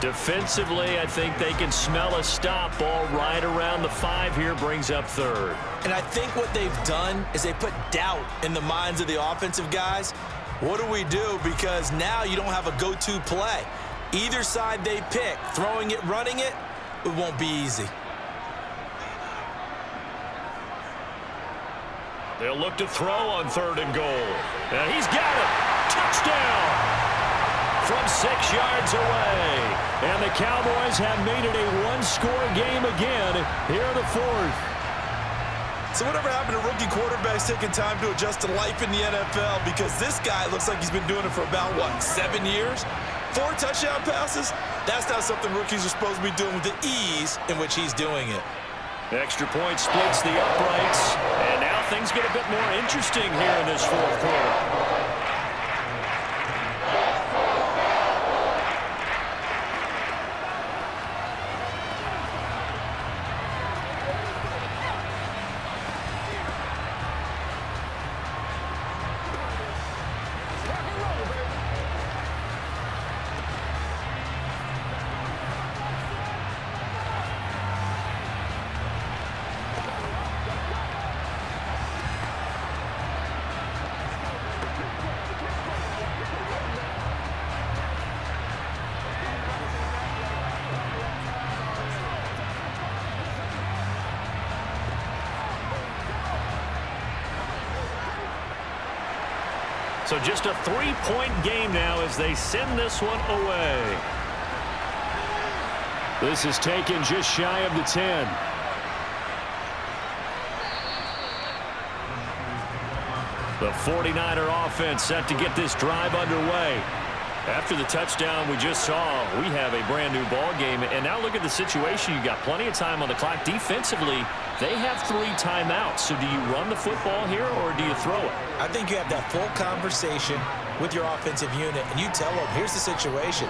Defensively, I think they can smell a stop. Ball right around the 5 here, brings up 3rd. And I think what they've done is they put doubt in the minds of the offensive guys. What do we do? Because now you don't have a go-to play. Either side they pick, throwing it, running it, it won't be easy. They'll look to throw on 3rd and goal. And he's got it. Touchdown! From 6 yards away. And the Cowboys have made it a 1-score game again here in the 4th. So whatever happened to rookie quarterbacks taking time to adjust to life in the NFL? Because this guy looks like he's been doing it for about, 7 years? 4 touchdown passes? That's not something rookies are supposed to be doing with the ease in which he's doing it. Extra point splits the uprights. And now things get a bit more interesting here in this 4th quarter. So just a 3-point game now as they send this one away. This is taken just shy of the 10. The 49er offense set to get this drive underway. After the touchdown we just saw, we have a brand new ball game. And now look at the situation. You've got plenty of time on the clock. Defensively, they have 3 timeouts. So do you run the football here or do you throw it? I think you have that full conversation with your offensive unit, and you tell them, here's the situation.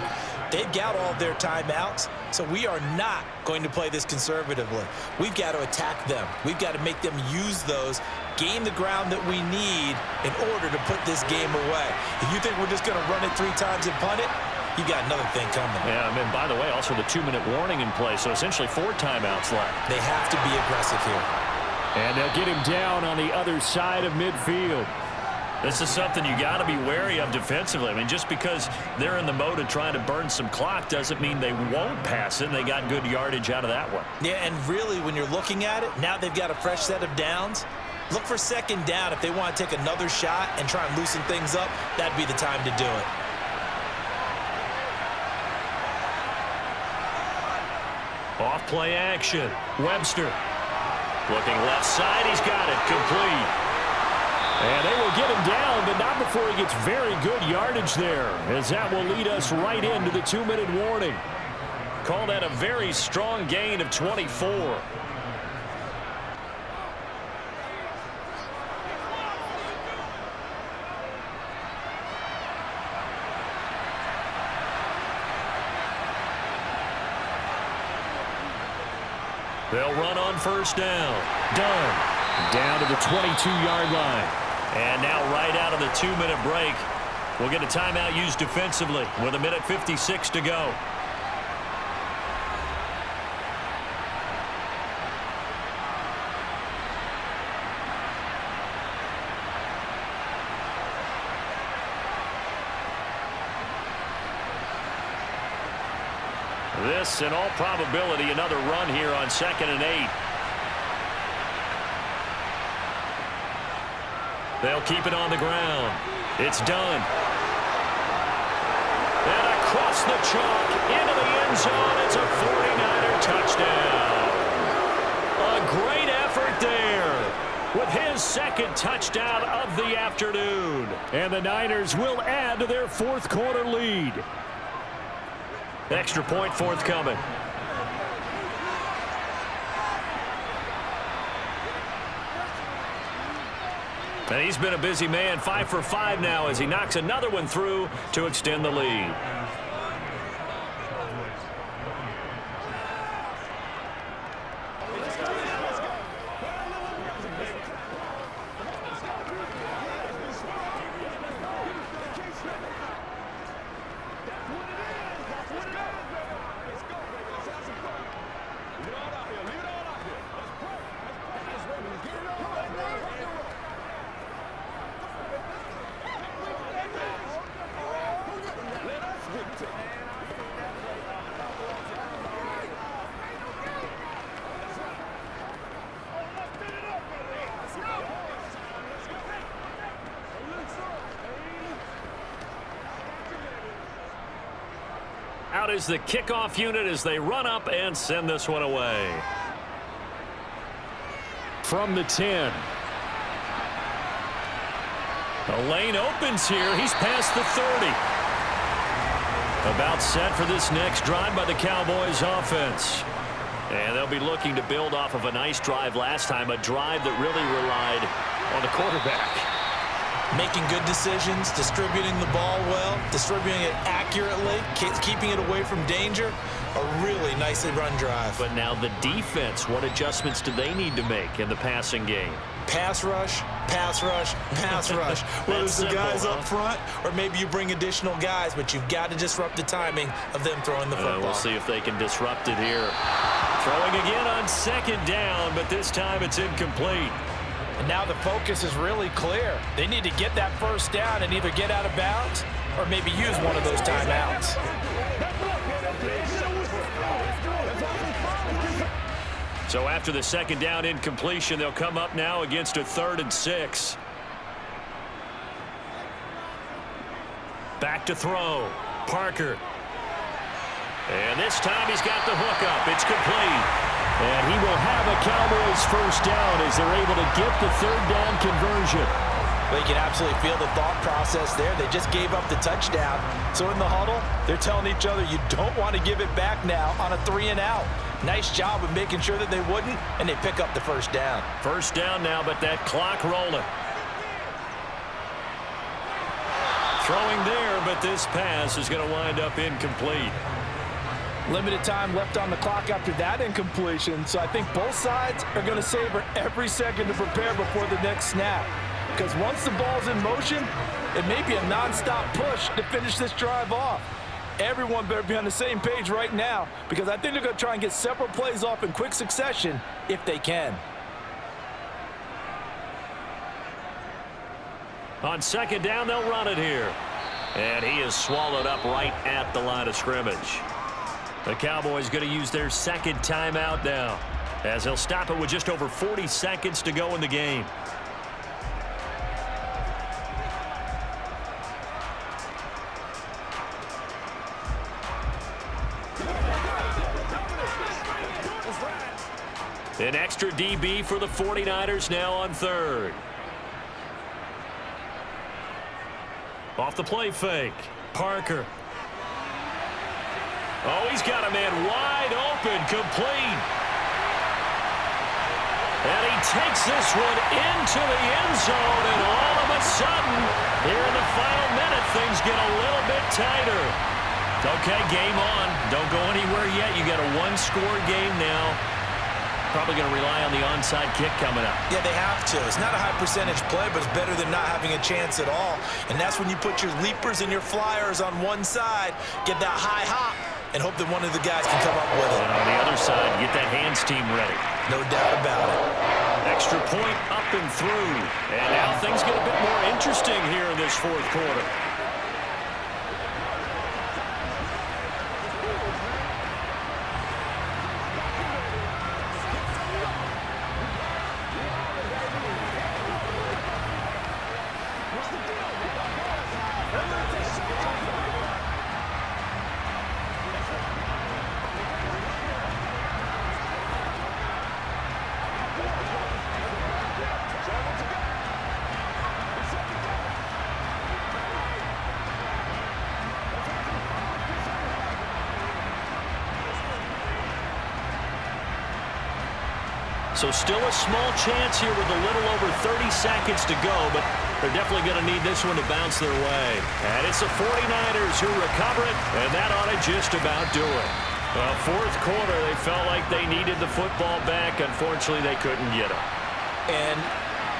They've got all of their timeouts, so we are not going to play this conservatively. We've got to attack them. We've got to make them use those, gain the ground that we need in order to put this game away. If you think we're just going to run it 3 times and punt it, you got another thing coming. Yeah, I mean, by the way, also the 2-minute warning in play, so essentially 4 timeouts left. They have to be aggressive here. And they'll get him down on the other side of midfield. This is something you got to be wary of defensively. I mean, just because they're in the mode of trying to burn some clock doesn't mean they won't pass it. And they got good yardage out of that one. Yeah, and really, when you're looking at it, now they've got a fresh set of downs. Look for 2nd down. If they want to take another shot and try and loosen things up, that'd be the time to do it. Off play action. Webster. Looking left side. He's got it. Complete. And they will get him down, but not before he gets very good yardage there, as that will lead us right into the 2-minute warning. Call that a very strong gain of 24. They'll run on 1st down. Done. Down to the 22-yard line. And now right out of the 2-minute break, we'll get a timeout used defensively with 1:56 to go. This, in all probability, another run here on 2nd and 8. They'll keep it on the ground. It's done. And across the chalk, into the end zone. It's a 49er touchdown. A great effort there with his 2nd touchdown of the afternoon. And the Niners will add to their 4th quarter lead. Extra point forthcoming. And he's been a busy man, 5 for 5 now as he knocks another one through to extend the lead. Out is the kickoff unit as they run up and send this one away. From the 10. The lane opens here. He's past the 30. About set for this next drive by the Cowboys offense. And they'll be looking to build off of a nice drive last time, a drive that really relied on the quarterback. Making good decisions, distributing the ball well, distributing it accurately, keeping it away from danger. A really nicely run drive. But now the defense, what adjustments do they need to make in the passing game? Pass rush, pass rush, pass rush. Whether it's the guys up front or maybe you bring additional guys, but you've got to disrupt the timing of them throwing the football. We'll see if they can disrupt it here. Throwing again on 2nd down, but this time it's incomplete. And now the focus is really clear. They need to get that 1st down and either get out of bounds or maybe use one of those timeouts. So after the 2nd down incompletion, they'll come up now against a 3rd and 6. Back to throw. Parker. And this time he's got the hook up. It's complete. And he will have a Cowboys 1st down as they're able to get the 3rd down conversion. Well, you can absolutely feel the thought process there. They just gave up the touchdown. So in the huddle, they're telling each other, you don't want to give it back now on a 3-and-out. Nice job of making sure that they wouldn't, and they pick up the 1st down. 1st down now, but that clock rolling. Throwing there, but this pass is going to wind up incomplete. Limited time left on the clock after that incompletion, so I think both sides are going to savor every second to prepare before the next snap. Because once the ball's in motion, it may be a nonstop push to finish this drive off. Everyone better be on the same page right now, because I think they're going to try and get several plays off in quick succession if they can. On 2nd down, they'll run it here. And he is swallowed up right at the line of scrimmage. The Cowboys going to use their 2nd timeout now, as they'll stop it with just over 40 seconds to go in the game. An extra DB for the 49ers now on 3rd. Off the play fake. Parker. Oh, he's got a man wide open, complete. And he takes this one into the end zone, and all of a sudden, here in the final minute, things get a little bit tighter. Okay, game on. Don't go anywhere yet. You got a 1-score game now. Probably going to rely on the onside kick coming up. Yeah, they have to. It's not a high percentage play, but it's better than not having a chance at all. And that's when you put your leapers and your flyers on one side, get that high hop, and hope that one of the guys can come up with it. And on the other side, get that hands team ready. No doubt about it. Extra point up and through. And now things get a bit more interesting here in this 4th quarter. So still a small chance here with a little over 30 seconds to go, but they're definitely going to need this one to bounce their way. And it's the 49ers who recover it, and that ought to just about do it. Well, fourth quarter, they felt like they needed the football back. Unfortunately, they couldn't get it. And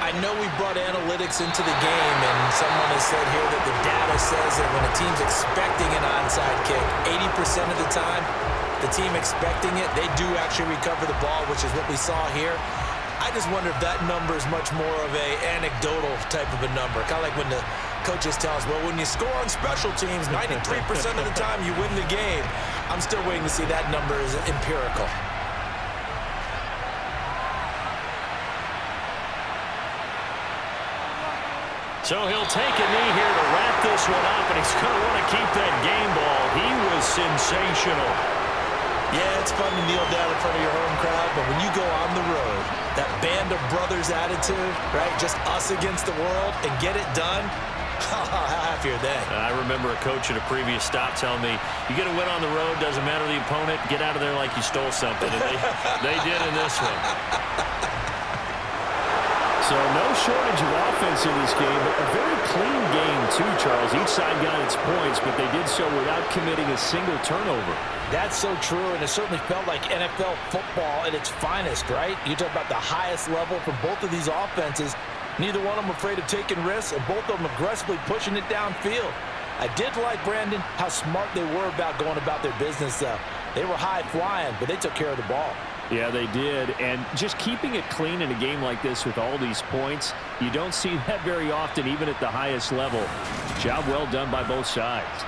I know we brought analytics into the game, and someone has said here that the data says that when a team's expecting an onside kick, 80% of the time, the team expecting it, they do actually recover the ball, which is what we saw here. I just wonder if that number is much more of a anecdotal type of a number. Kind of like when the coaches tell us, well, when you score on special teams, 93% of the time you win the game. I'm still waiting to see that number is empirical. So he'll take a knee here to wrap this one up, and he's going to want to keep that game ball. He was sensational. Yeah, it's fun to kneel down in front of your home crowd, but when you go on the road, that band of brothers attitude, right, just us against the world, and get it done, how happy are they? I remember a coach at a previous stop telling me, you get a win on the road, doesn't matter the opponent, get out of there like you stole something. And they did in this one. So no shortage of offense in this game, but a very clean game too, Charles. Each side got its points, but they did so without committing a single turnover. That's so true, and it certainly felt like NFL football at its finest, right? You talk about the highest level from both of these offenses. Neither one of them afraid of taking risks, and both of them aggressively pushing it downfield. I did like, Brandon, how smart they were about going about their business, though. They were high-flying, but they took care of the ball. Yeah, they did, and just keeping it clean in a game like this with all these points, you don't see that very often, even at the highest level. Job well done by both sides.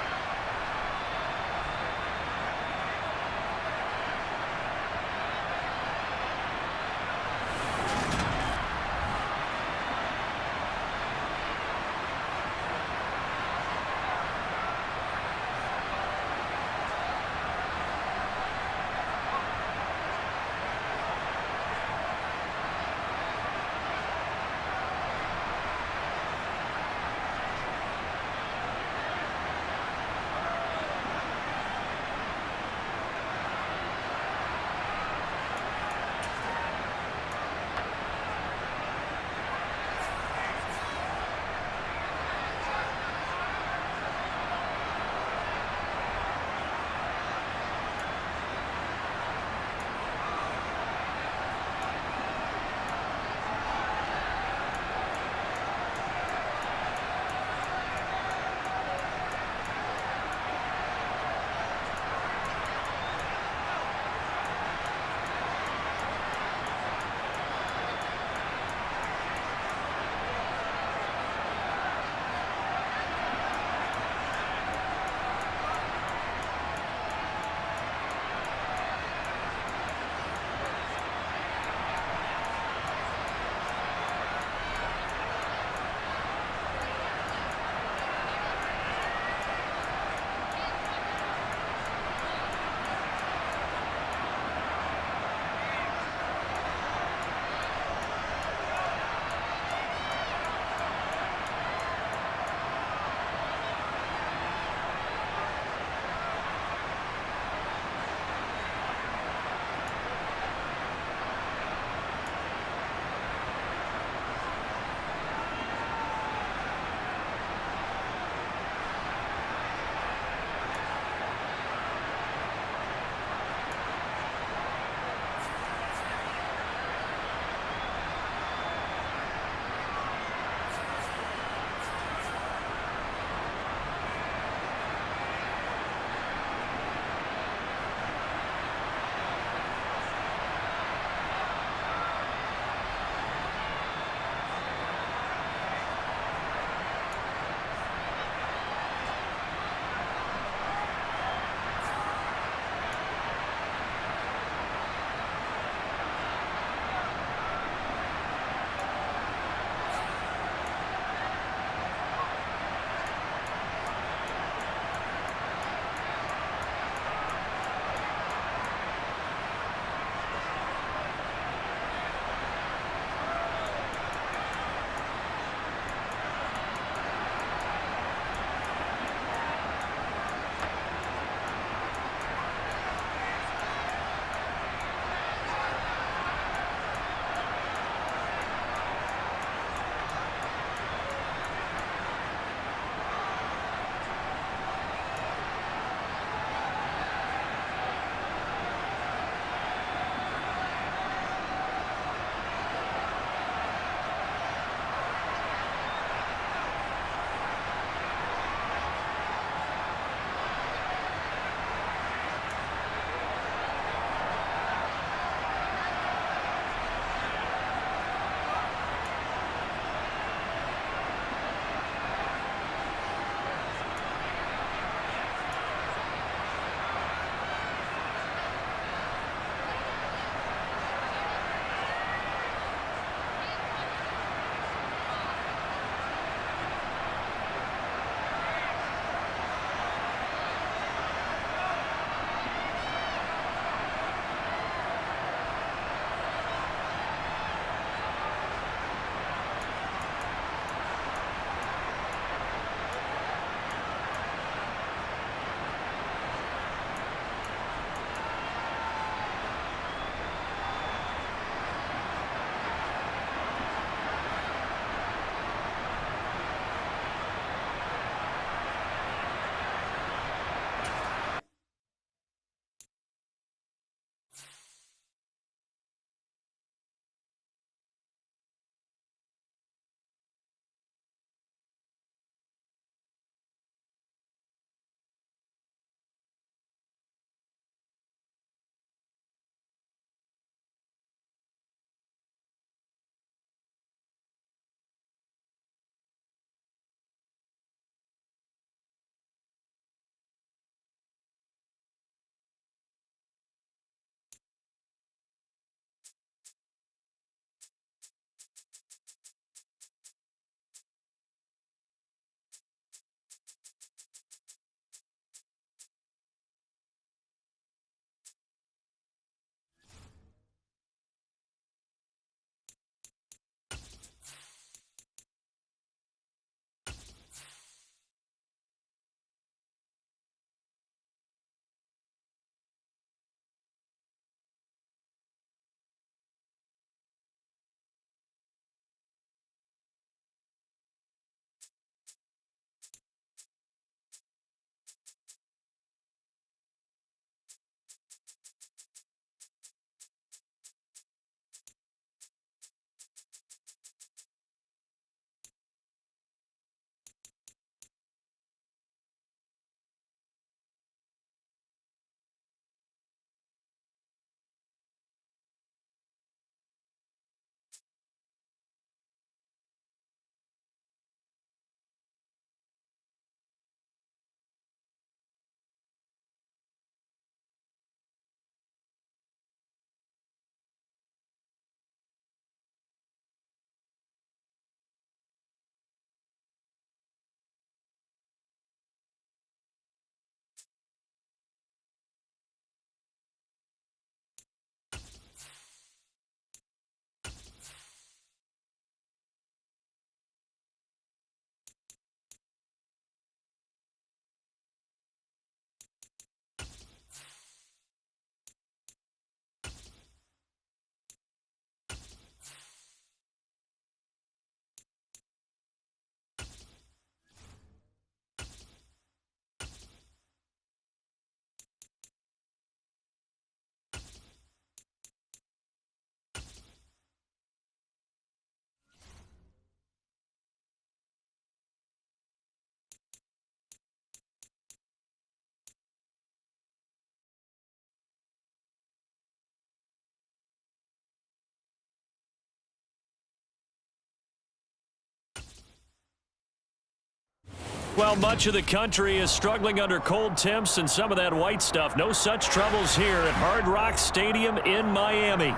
Well, much of the country is struggling under cold temps and some of that white stuff. No such troubles here at Hard Rock Stadium in Miami.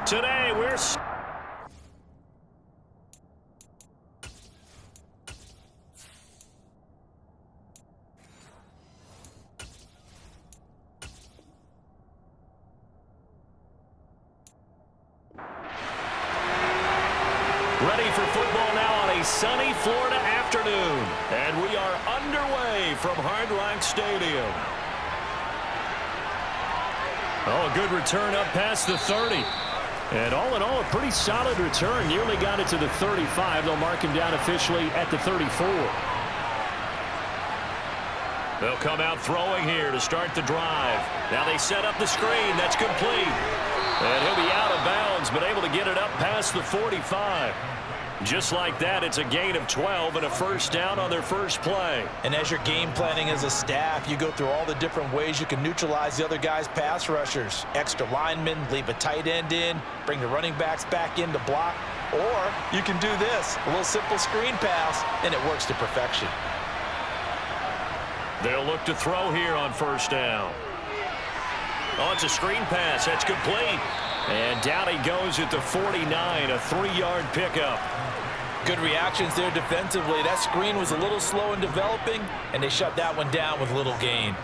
Today, we're ready for football now on a sunny Florida afternoon. And we are underway from Hard Rock Stadium. Oh, a good return up past the 30. And all in all, a pretty solid return. Nearly got it to the 35. They'll mark him down officially at the 34. They'll come out throwing here to start the drive. Now they set up the screen. That's complete. And he'll be out of bounds, but able to get it up past the 45. Just like that, it's a gain of 12 and a first down on their first play. And as you're game planning as a staff, you go through all the different ways you can neutralize the other guy's pass rushers. Extra linemen, leave a tight end in, bring the running backs back in to block. Or you can do this, a little simple screen pass, and it works to perfection. They'll look to throw here on first down. Oh, it's a screen pass. That's complete. And down he goes at the 49, a 3-yard pickup. Good reactions there defensively. That screen was a little slow in developing, and they shut that one down with little gain.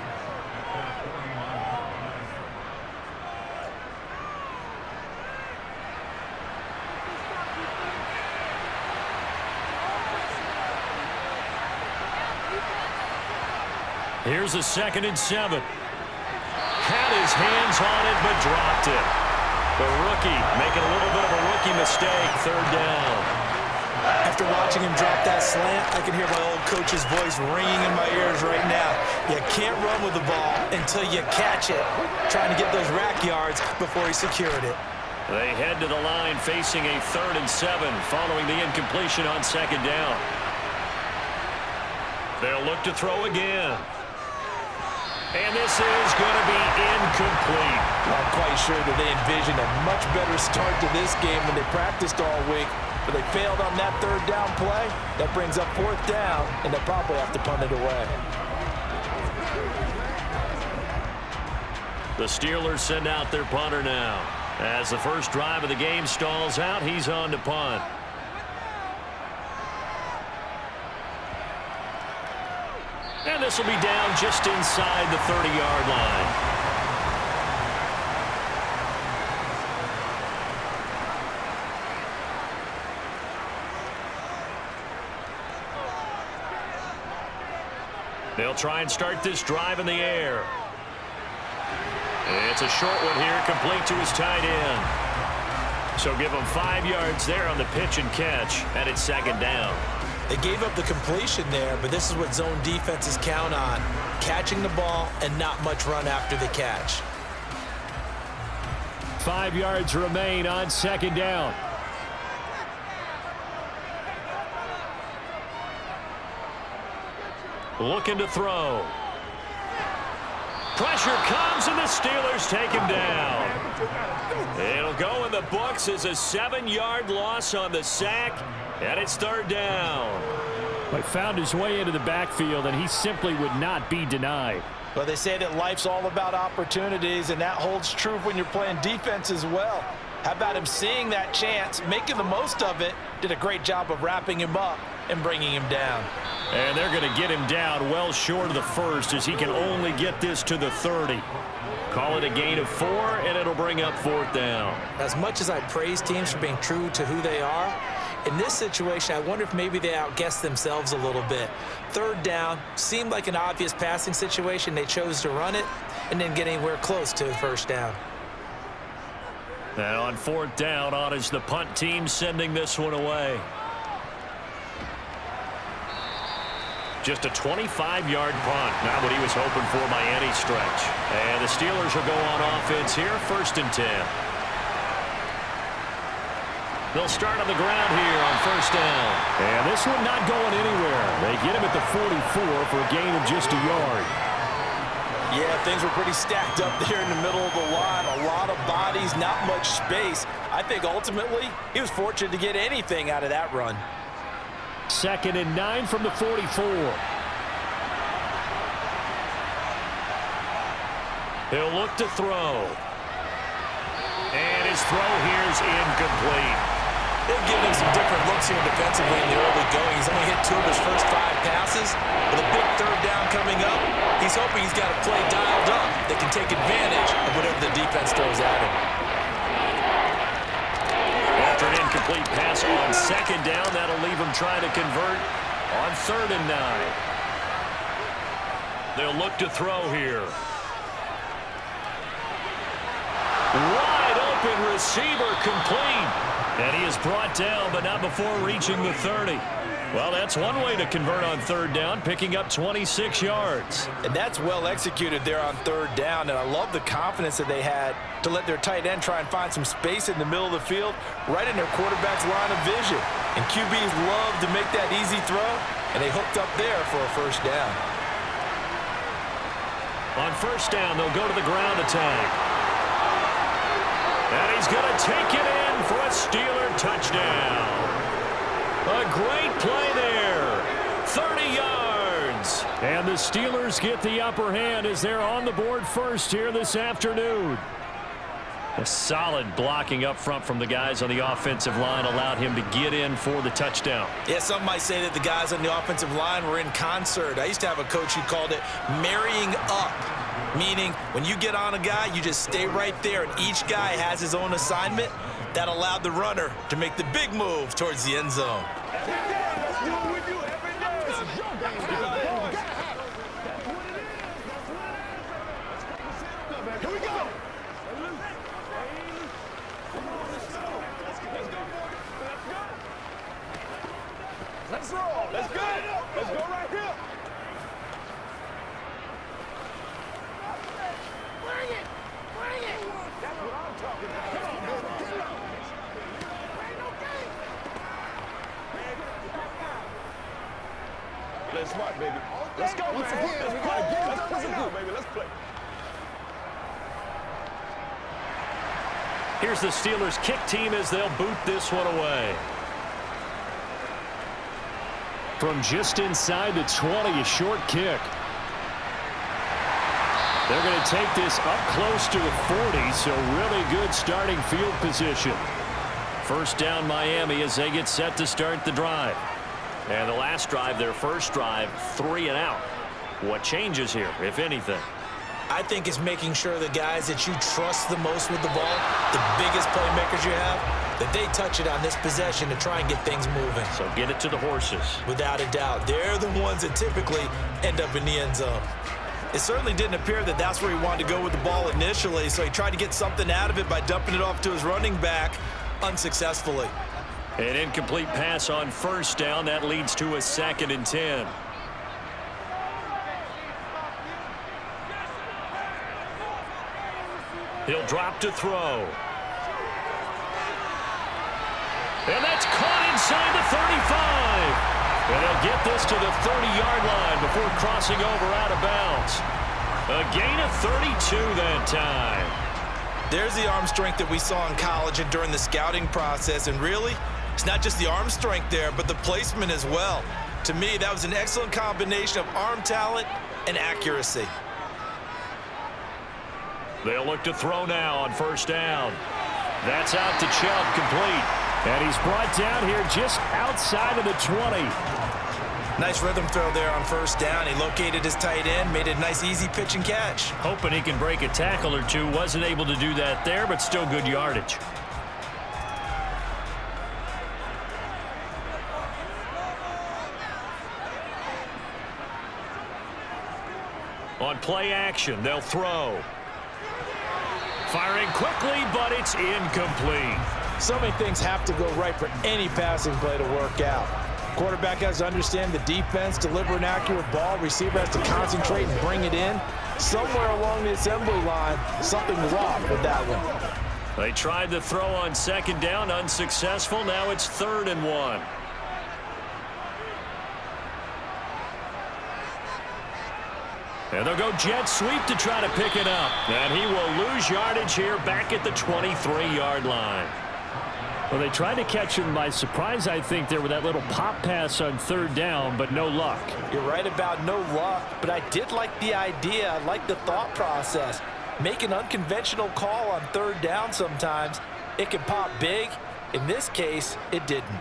Here's a 2nd and 7. Had his hands on it, but dropped it. The rookie making a little bit of a rookie mistake. 3rd down. After watching him drop that slant, I can hear my old coach's voice ringing in my ears right now. You can't run with the ball until you catch it. Trying to get those rack yards before he secured it. They head to the line facing a 3rd and 7 following the incompletion on 2nd down. They'll look to throw again. And this is going to be incomplete. I'm quite sure that they envisioned a much better start to this game than they practiced all week. But they failed on that 3rd down play. That brings up 4th down, and they'll probably have to punt it away. The Steelers send out their punter now. As the first drive of the game stalls out, he's on to punt. And this will be down just inside the 30-yard line. They'll try and start this drive in the air. It's a short one here, complete to his tight end. So give him 5 yards there on the pitch and catch, and it's 2nd down. They gave up the completion there, but this is what zone defenses count on. Catching the ball and not much run after the catch. 5 yards remain on 2nd down. Looking to throw. Pressure comes, and the Steelers take him down. It'll go in the books as a 7-yard loss on the sack, and it's 3rd down. He found his way into the backfield, and he simply would not be denied. Well, they say that life's all about opportunities, and that holds true when you're playing defense as well. How about him seeing that chance, making the most of it, did a great job of wrapping him up and bringing him down. And they're going to get him down well short of the 1st as he can only get this to the 30. Call it a gain of 4, and it'll bring up 4th down. As much as I praise teams for being true to who they are, in this situation, I wonder if maybe they outguessed themselves a little bit. 3rd down seemed like an obvious passing situation. They chose to run it and didn't get anywhere close to the 1st down. And on 4th down, on is the punt team sending this one away. Just a 25-yard punt. Not what he was hoping for by any stretch. And the Steelers will go on offense here, 1st and 10. They'll start on the ground here on 1st down. And this one not going anywhere. They get him at the 44 for a gain of just a yard. Yeah, things were pretty stacked up there in the middle of the line. A lot of bodies, not much space. I think ultimately he was fortunate to get anything out of that run. 2nd and 9 from the 44. He'll look to throw. And his throw here is incomplete. They've given him some different looks here defensively in the early going. He's only hit 2 of his first 5 passes. With a big third down coming up, he's hoping he's got a play dialed up that can take advantage of whatever the defense throws at him. After an incomplete pass on 2nd down, that'll leave him trying to convert on 3rd and 9. They'll look to throw here. Wide open receiver complete. And he is brought down, but not before reaching the 30. Well, that's one way to convert on 3rd down, picking up 26 yards. And that's well executed there on 3rd down, and I love the confidence that they had to let their tight end try and find some space in the middle of the field, right in their quarterback's line of vision. And QBs love to make that easy throw, and they hooked up there for a 1st down. On 1st down, they'll go to the ground attack. And he's going to take it in for a Steeler touchdown. A great play there. 30 yards. And the Steelers get the upper hand as they're on the board first here this afternoon. A solid blocking up front from the guys on the offensive line allowed him to get in for the touchdown. Yeah, some might say that the guys on the offensive line were in concert. I used to have a coach who called it marrying up, meaning when you get on a guy, you just stay right there, and each guy has his own assignment. That allowed the runner to make the big move towards the end zone. Here we go. Let's roll. Let's go. Let's go right here. Bring it. Bring it. That's what I'm talking about. Come on, go. Ain't no game. Play smart, baby. Let's go, man. Let's play. Let's play now, baby. Let's play. Here's the Steelers kick team as they'll boot this one away. From just inside the 20, a short kick. They're going to take this up close to the 40, so really good starting field position. 1st down Miami as they get set to start the drive. And the last drive, their first drive, 3 and out. What changes here, if anything? I think it's making sure the guys that you trust the most with the ball, the biggest playmakers you have, that they touch it on this possession to try and get things moving. So get it to the horses. Without a doubt. They're the ones that typically end up in the end zone. It certainly didn't appear that that's where he wanted to go with the ball initially, so he tried to get something out of it by dumping it off to his running back unsuccessfully. An incomplete pass on 1st down. That leads to a 2nd and 10. He'll drop to throw. And that's caught inside the 35. And they'll get this to the 30-yard line before crossing over out of bounds. A gain of 32 that time. There's the arm strength that we saw in college and during the scouting process. And really, it's not just the arm strength there, but the placement as well. To me, that was an excellent combination of arm talent and accuracy. They'll look to throw now on 1st down. That's out to Chubb, complete. And he's brought down here just outside of the 20. Nice rhythm throw there on 1st down. He located his tight end, made a nice easy pitch and catch. Hoping he can break a tackle or two. Wasn't able to do that there, but still good yardage. On play action, they'll throw. Firing quickly, but it's incomplete. So many things have to go right for any passing play to work out. Quarterback has to understand the defense, deliver an accurate ball. Receiver has to concentrate and bring it in. Somewhere along the assembly line, something was off with that one. They tried the throw on 2nd down, unsuccessful. Now it's 3rd and 1. And they'll go jet sweep to try to pick it up. And he will lose yardage here back at the 23-yard line. Well, they tried to catch him by surprise, I think, there with that little pop pass on 3rd down, but no luck. You're right about no luck, but I did like the idea. I like the thought process. Make an unconventional call on third down sometimes. It can pop big. In this case, it didn't.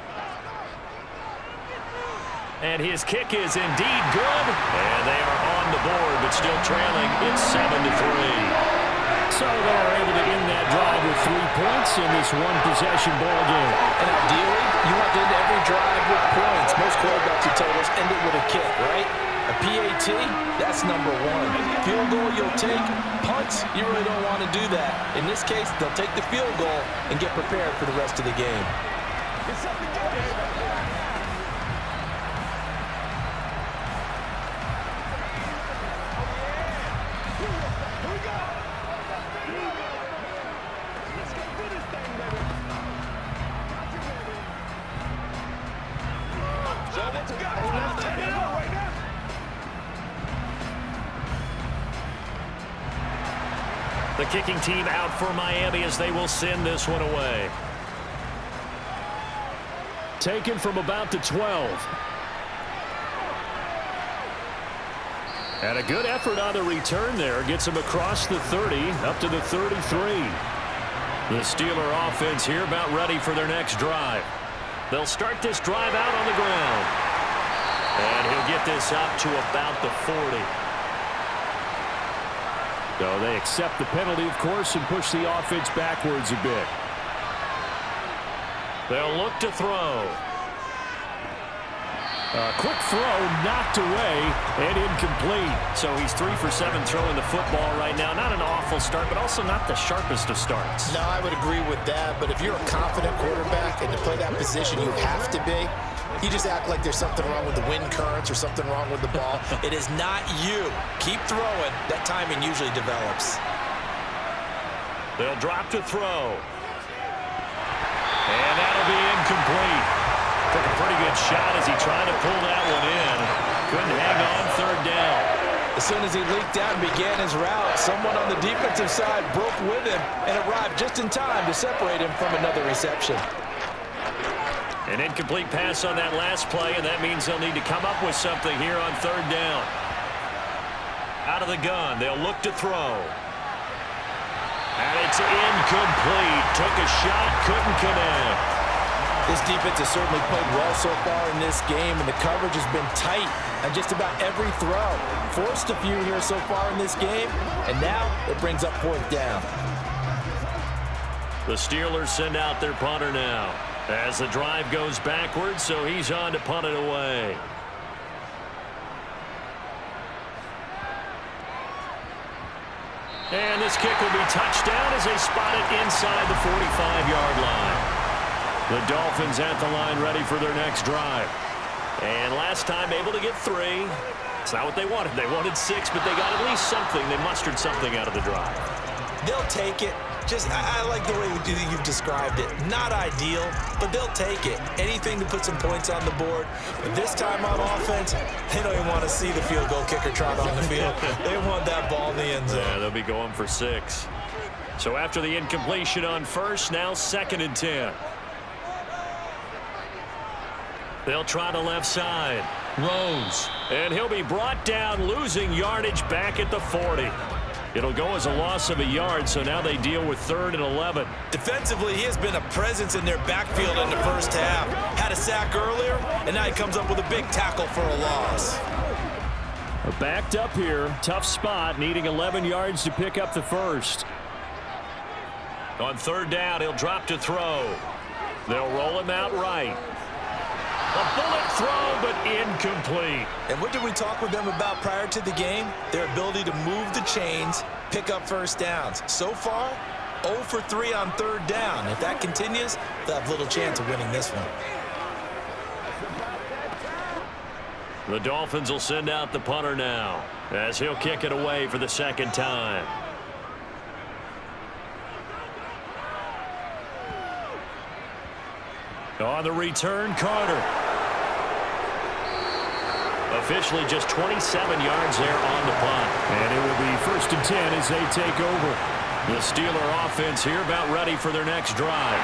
And his kick is indeed good. And they are on the board, but still trailing. It's 7-3. So they're able to end that drive with 3 points in this one-possession ball game. And ideally, you want to end every drive with points. Most quarterbacks you tell us end it with a kick, right? A PAT, that's number 1. Field goal you'll take. Punts, you really don't want to do that. In this case, they'll take the field goal and get prepared for the rest of the game. The kicking team out for Miami as they will send this one away. Taken from about the 12. And a good effort on the return there. Gets him across the 30, up to the 33. The Steeler offense here about ready for their next drive. They'll start this drive out on the ground. And he'll get this up to about the 40. So they accept the penalty, of course, and push the offense backwards a bit. They'll look to throw. A quick throw knocked away and incomplete. So he's 3 for 7 throwing the football right now. Not an awful start, but also not the sharpest of starts. No, I would agree with that. But if you're a confident quarterback and to play that position, you have to be. You just act like there's something wrong with the wind currents or something wrong with the ball. It is not you. Keep throwing. That timing usually develops. They'll drop to throw. And that'll be incomplete. Took a pretty good shot as he tried to pull that one in. Couldn't hang on third down. As soon as he leaked out and began his route, someone on the defensive side broke with him and arrived just in time to separate him from another reception. An incomplete pass on that last play, and that means they'll need to come up with something here on third down. Out of the gun, they'll look to throw. And it's incomplete. Took a shot, couldn't connect. This defense has certainly played well so far in this game, and the coverage has been tight on just about every throw. Forced a few here so far in this game, and now it brings up fourth down. The Steelers send out their punter now as the drive goes backwards, so he's on to punt it away. And this kick will be touched down as they spot it inside the 45-yard line. The Dolphins at the line ready for their next drive. And last time able to get 3. It's not what they wanted. They wanted 6, but they got at least something. They mustered something out of the drive. They'll take it. I like the way you've described it. Not ideal, but they'll take it. Anything to put some points on the board. But this time on offense, they don't even want to see the field goal kicker trot on the field. They want that ball in the end zone. Yeah, they'll be going for 6. So after the incompletion on first, now 2nd and 10. They'll try the left side. Rose. And he'll be brought down, losing yardage back at the 40. It'll go as a loss of a yard, so now they deal with 3rd and 11. Defensively, he has been a presence in their backfield in the first half. Had a sack earlier, and now he comes up with a big tackle for a loss. Backed up here. Tough spot, needing 11 yards to pick up the first. On 3rd down, he'll drop to throw. They'll roll him out right. A bullet throw, but incomplete. And what did we talk with them about prior to the game? Their ability to move the chains, pick up first downs. So far, 0 for 3 on 3rd down. If that continues, they'll have little chance of winning this one. The Dolphins will send out the punter now as he'll kick it away for the 2nd time. On the return, Carter. Officially just 27 yards there on the punt. And it will be 1st and 10 as they take over. The Steeler offense here about ready for their next drive.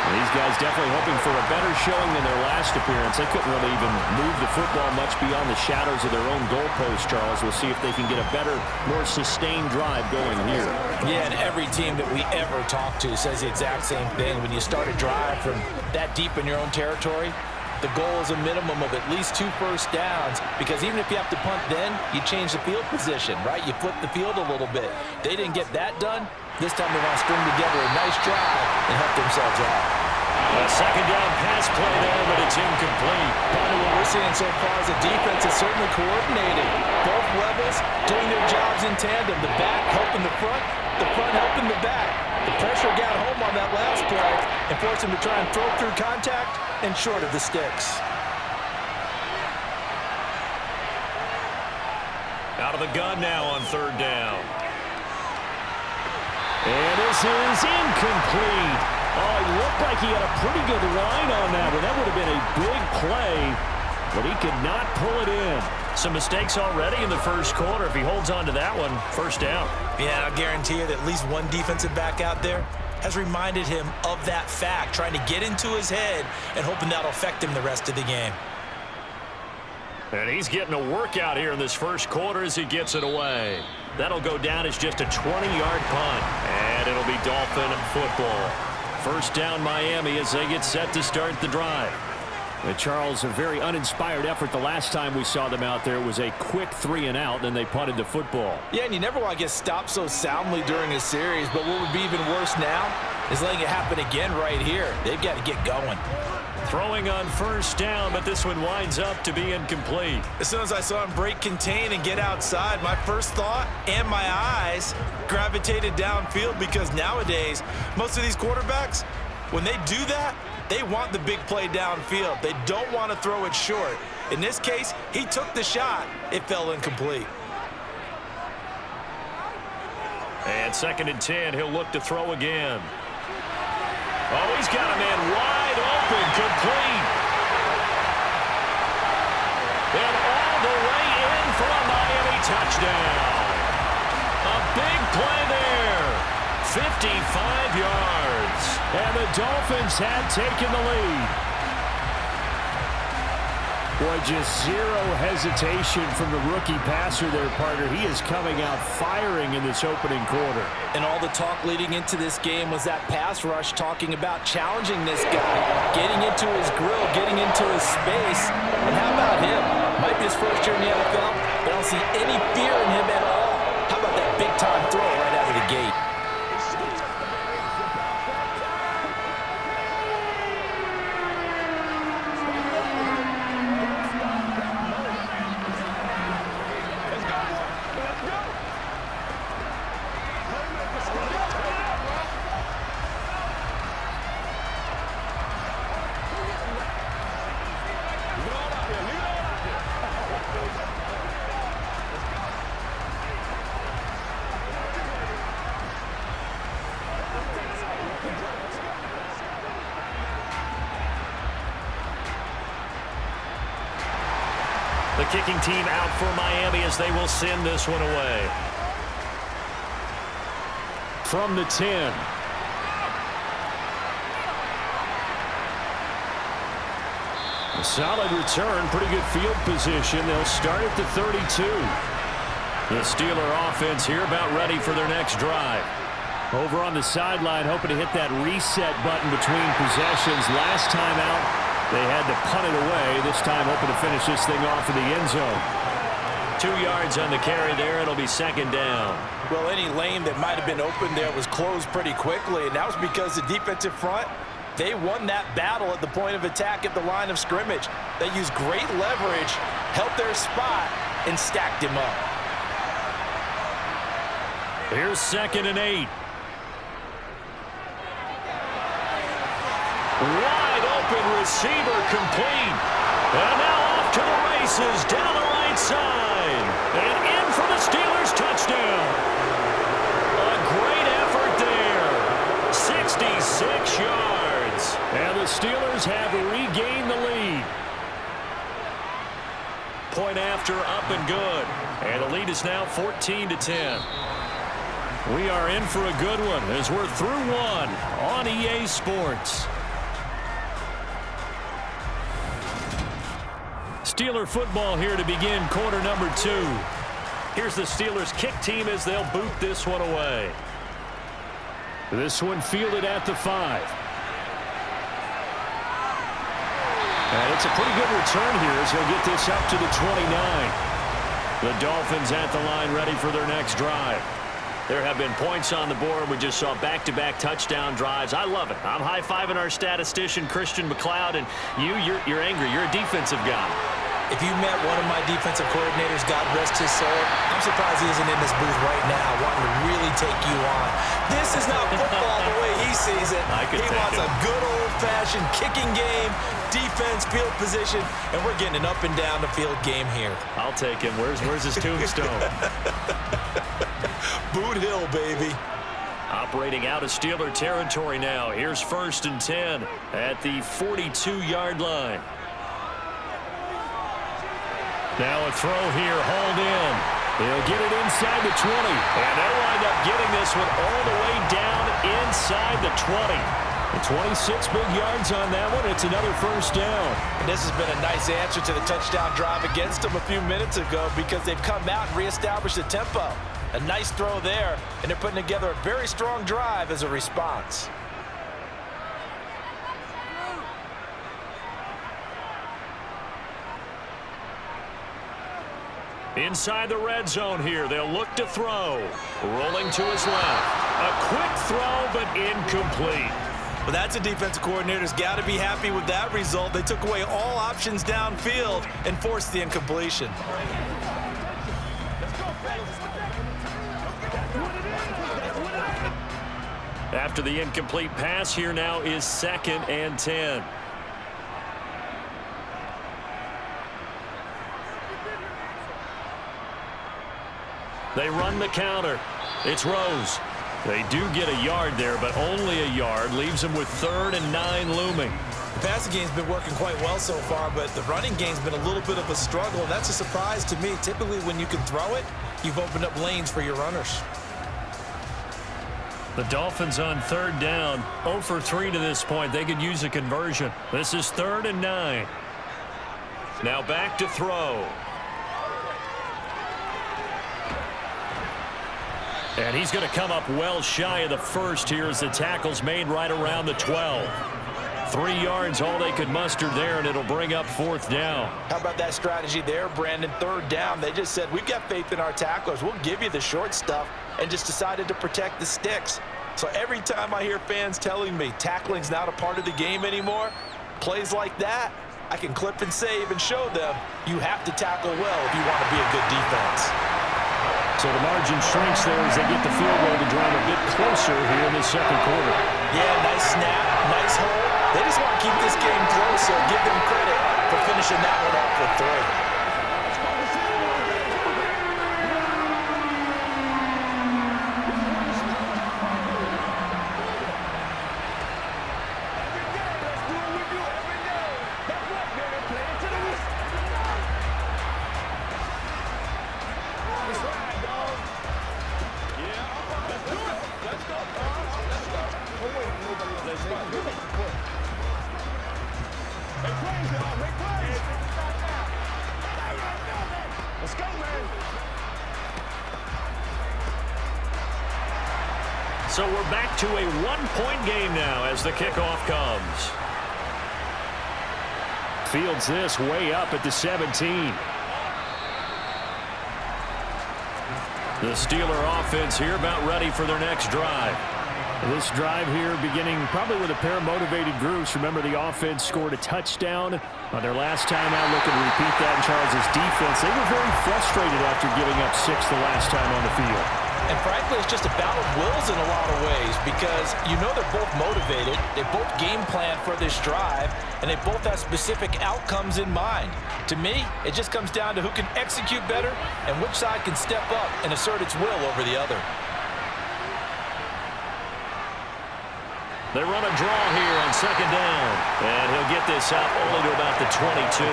These guys definitely hoping for a better showing than their last appearance. They couldn't really even move the football much beyond the shadows of their own goalpost, Charles. We'll see if they can get a better, more sustained drive going here. Yeah, and every team that we ever talk to says the exact same thing. When you start a drive from that deep in your own territory, the goal is a minimum of at least 2 first downs, because even if you have to punt then, you change the field position, right? You flip the field a little bit. They didn't get that done. This time they want to string together a nice drive and help themselves out. A second down pass play there, but it's incomplete. Part of what we're seeing so far is the defense is certainly coordinated. Both levels doing their jobs in tandem. The back helping the front helping the back. The pressure got home on that last play and forced him to try and throw through contact and short of the sticks. Out of the gun now on third down. And this is incomplete. Oh, he looked like he had a pretty good line on that one. That would have been a big play, but he could not pull it in. Some mistakes already in the first quarter. If he holds on to that one, first down. Yeah, I'll guarantee you that at least one defensive back out there has reminded him of that fact, trying to get into his head and hoping that'll affect him the rest of the game. And he's getting a workout here in this first quarter as he gets it away. That'll go down as just a 20-yard punt. And it'll be Dolphin football. First down Miami as they get set to start the drive. And Charles, a very uninspired effort the last time we saw them out there. It was a quick 3-and-out, and they punted the football. Yeah, and you never want to get stopped so soundly during a series, but what would be even worse now is letting it happen again right here. They've got to get going. Throwing on first down, but this one winds up to be incomplete. As soon as I saw him break contain and get outside, my first thought and my eyes gravitated downfield, because nowadays, most of these quarterbacks, when they do that, they want the big play downfield. They don't want to throw it short. In this case, he took the shot. It fell incomplete. And 2nd and 10, he'll look to throw again. Oh, he's got a man wide open, complete. And all the way in for a Miami touchdown. A big play there. 55 yards. And the Dolphins had taken the lead. Boy, just zero hesitation from the rookie passer there, partner. He is coming out firing in this opening quarter. And all the talk leading into this game was that pass rush, talking about challenging this guy, getting into his grill, getting into his space. And how about him? Might be his first year in the NFL, but I don't see any fear in him at all. How about that big-time throw right out of the gate? The kicking team out for Miami as they will send this one away. From the 10. A solid return, pretty good field position. They'll start at the 32. The Steeler offense here about ready for their next drive. Over on the sideline, hoping to hit that reset button between possessions. Last time out, they had to punt it away. This time hoping to finish this thing off in the end zone. 2 yards on the carry there. It'll be 2nd down. Well, any lane that might have been open there was closed pretty quickly, and that was because the defensive front, they won that battle at the point of attack at the line of scrimmage. They used great leverage, held their spot, and stacked him up. Here's 2nd and 8. Wide open receiver, complete. And now off to the races down the right side. And in for the Steelers touchdown. A great effort there. 66 yards. And the Steelers have regained the lead. Point after, up and good. And the lead is now 14-10. We are in for a good one as we're through one on EA Sports. Steeler football here to begin quarter number 2. Here's the Steelers kick team as they'll boot this one away. This one fielded at the 5. And it's a pretty good return here as he'll get this up to the 29. The Dolphins at the line ready for their next drive. There have been points on the board. We just saw back-to-back touchdown drives. I love it. I'm high-fiving our statistician, Christian McLeod, and you're angry. You're a defensive guy. If you met one of my defensive coordinators, God rest his soul, I'm surprised he isn't in this booth right now wanting to really take you on. This is not football the way he sees it. He wants a good old-fashioned kicking game, defense, field position, and we're getting an up-and-down-the-field game here. I'll take him. Where's his tombstone? Boot Hill, baby. Operating out of Steeler territory now. Here's 1st and 10 at the 42-yard line. Now a throw here, hauled in. They'll get it inside the 20. And they'll wind up getting this one all the way down inside the 20. And 26 big yards on that one. It's another first down. And this has been a nice answer to the touchdown drive against them a few minutes ago because they've come out and reestablished the tempo. A nice throw there, and they're putting together a very strong drive as a response. Inside the red zone here, they'll look to throw. Rolling to his left. A quick throw, but incomplete. Well, that's a defensive coordinator's got to be happy with that result. They took away all options downfield and forced the incompletion. After the incomplete pass, here now is 2nd and 10. They run the counter. It's Rose. They do get a yard there, but only a yard. Leaves them with 3rd and 9 looming. The passing game's been working quite well so far, but the running game's been a little bit of a struggle, and that's a surprise to me. Typically, when you can throw it, you've opened up lanes for your runners. The Dolphins on 3rd down. 0 for 3 to this point. They could use a conversion. This is 3rd and 9. Now back to throw. And he's going to come up well shy of the first here as the tackle's made right around the 12. 3 yards, all they could muster there, and it'll bring up 4th down. How about that strategy there, Brandon? 3rd down. They just said, we've got faith in our tacklers. We'll give you the short stuff, and just decided to protect the sticks. So every time I hear fans telling me tackling's not a part of the game anymore, plays like that, I can clip and save and show them you have to tackle well if you want to be a good defense. So the margin shrinks there as they get the field goal to drive a bit closer here in the 2nd quarter. Yeah, nice snap, nice hold. They just want to keep this game close, so give them credit for finishing that one off with 3. Let's go, man. So we're back to a 1-point game now as the kickoff comes. Fields this way up at the 17. The Steeler offense here about ready for their next drive. This drive here beginning probably with a pair of motivated groups. Remember, the offense scored a touchdown on their last time out, looking to repeat that in Charles's defense. They were very frustrated after giving up 6 the last time on the field. And frankly, it's just a battle of wills in a lot of ways because you know they're both motivated, they both game plan for this drive, and they both have specific outcomes in mind. To me, it just comes down to who can execute better and which side can step up and assert its will over the other. They run a draw here on 2nd down. And he'll get this out only to about the 22.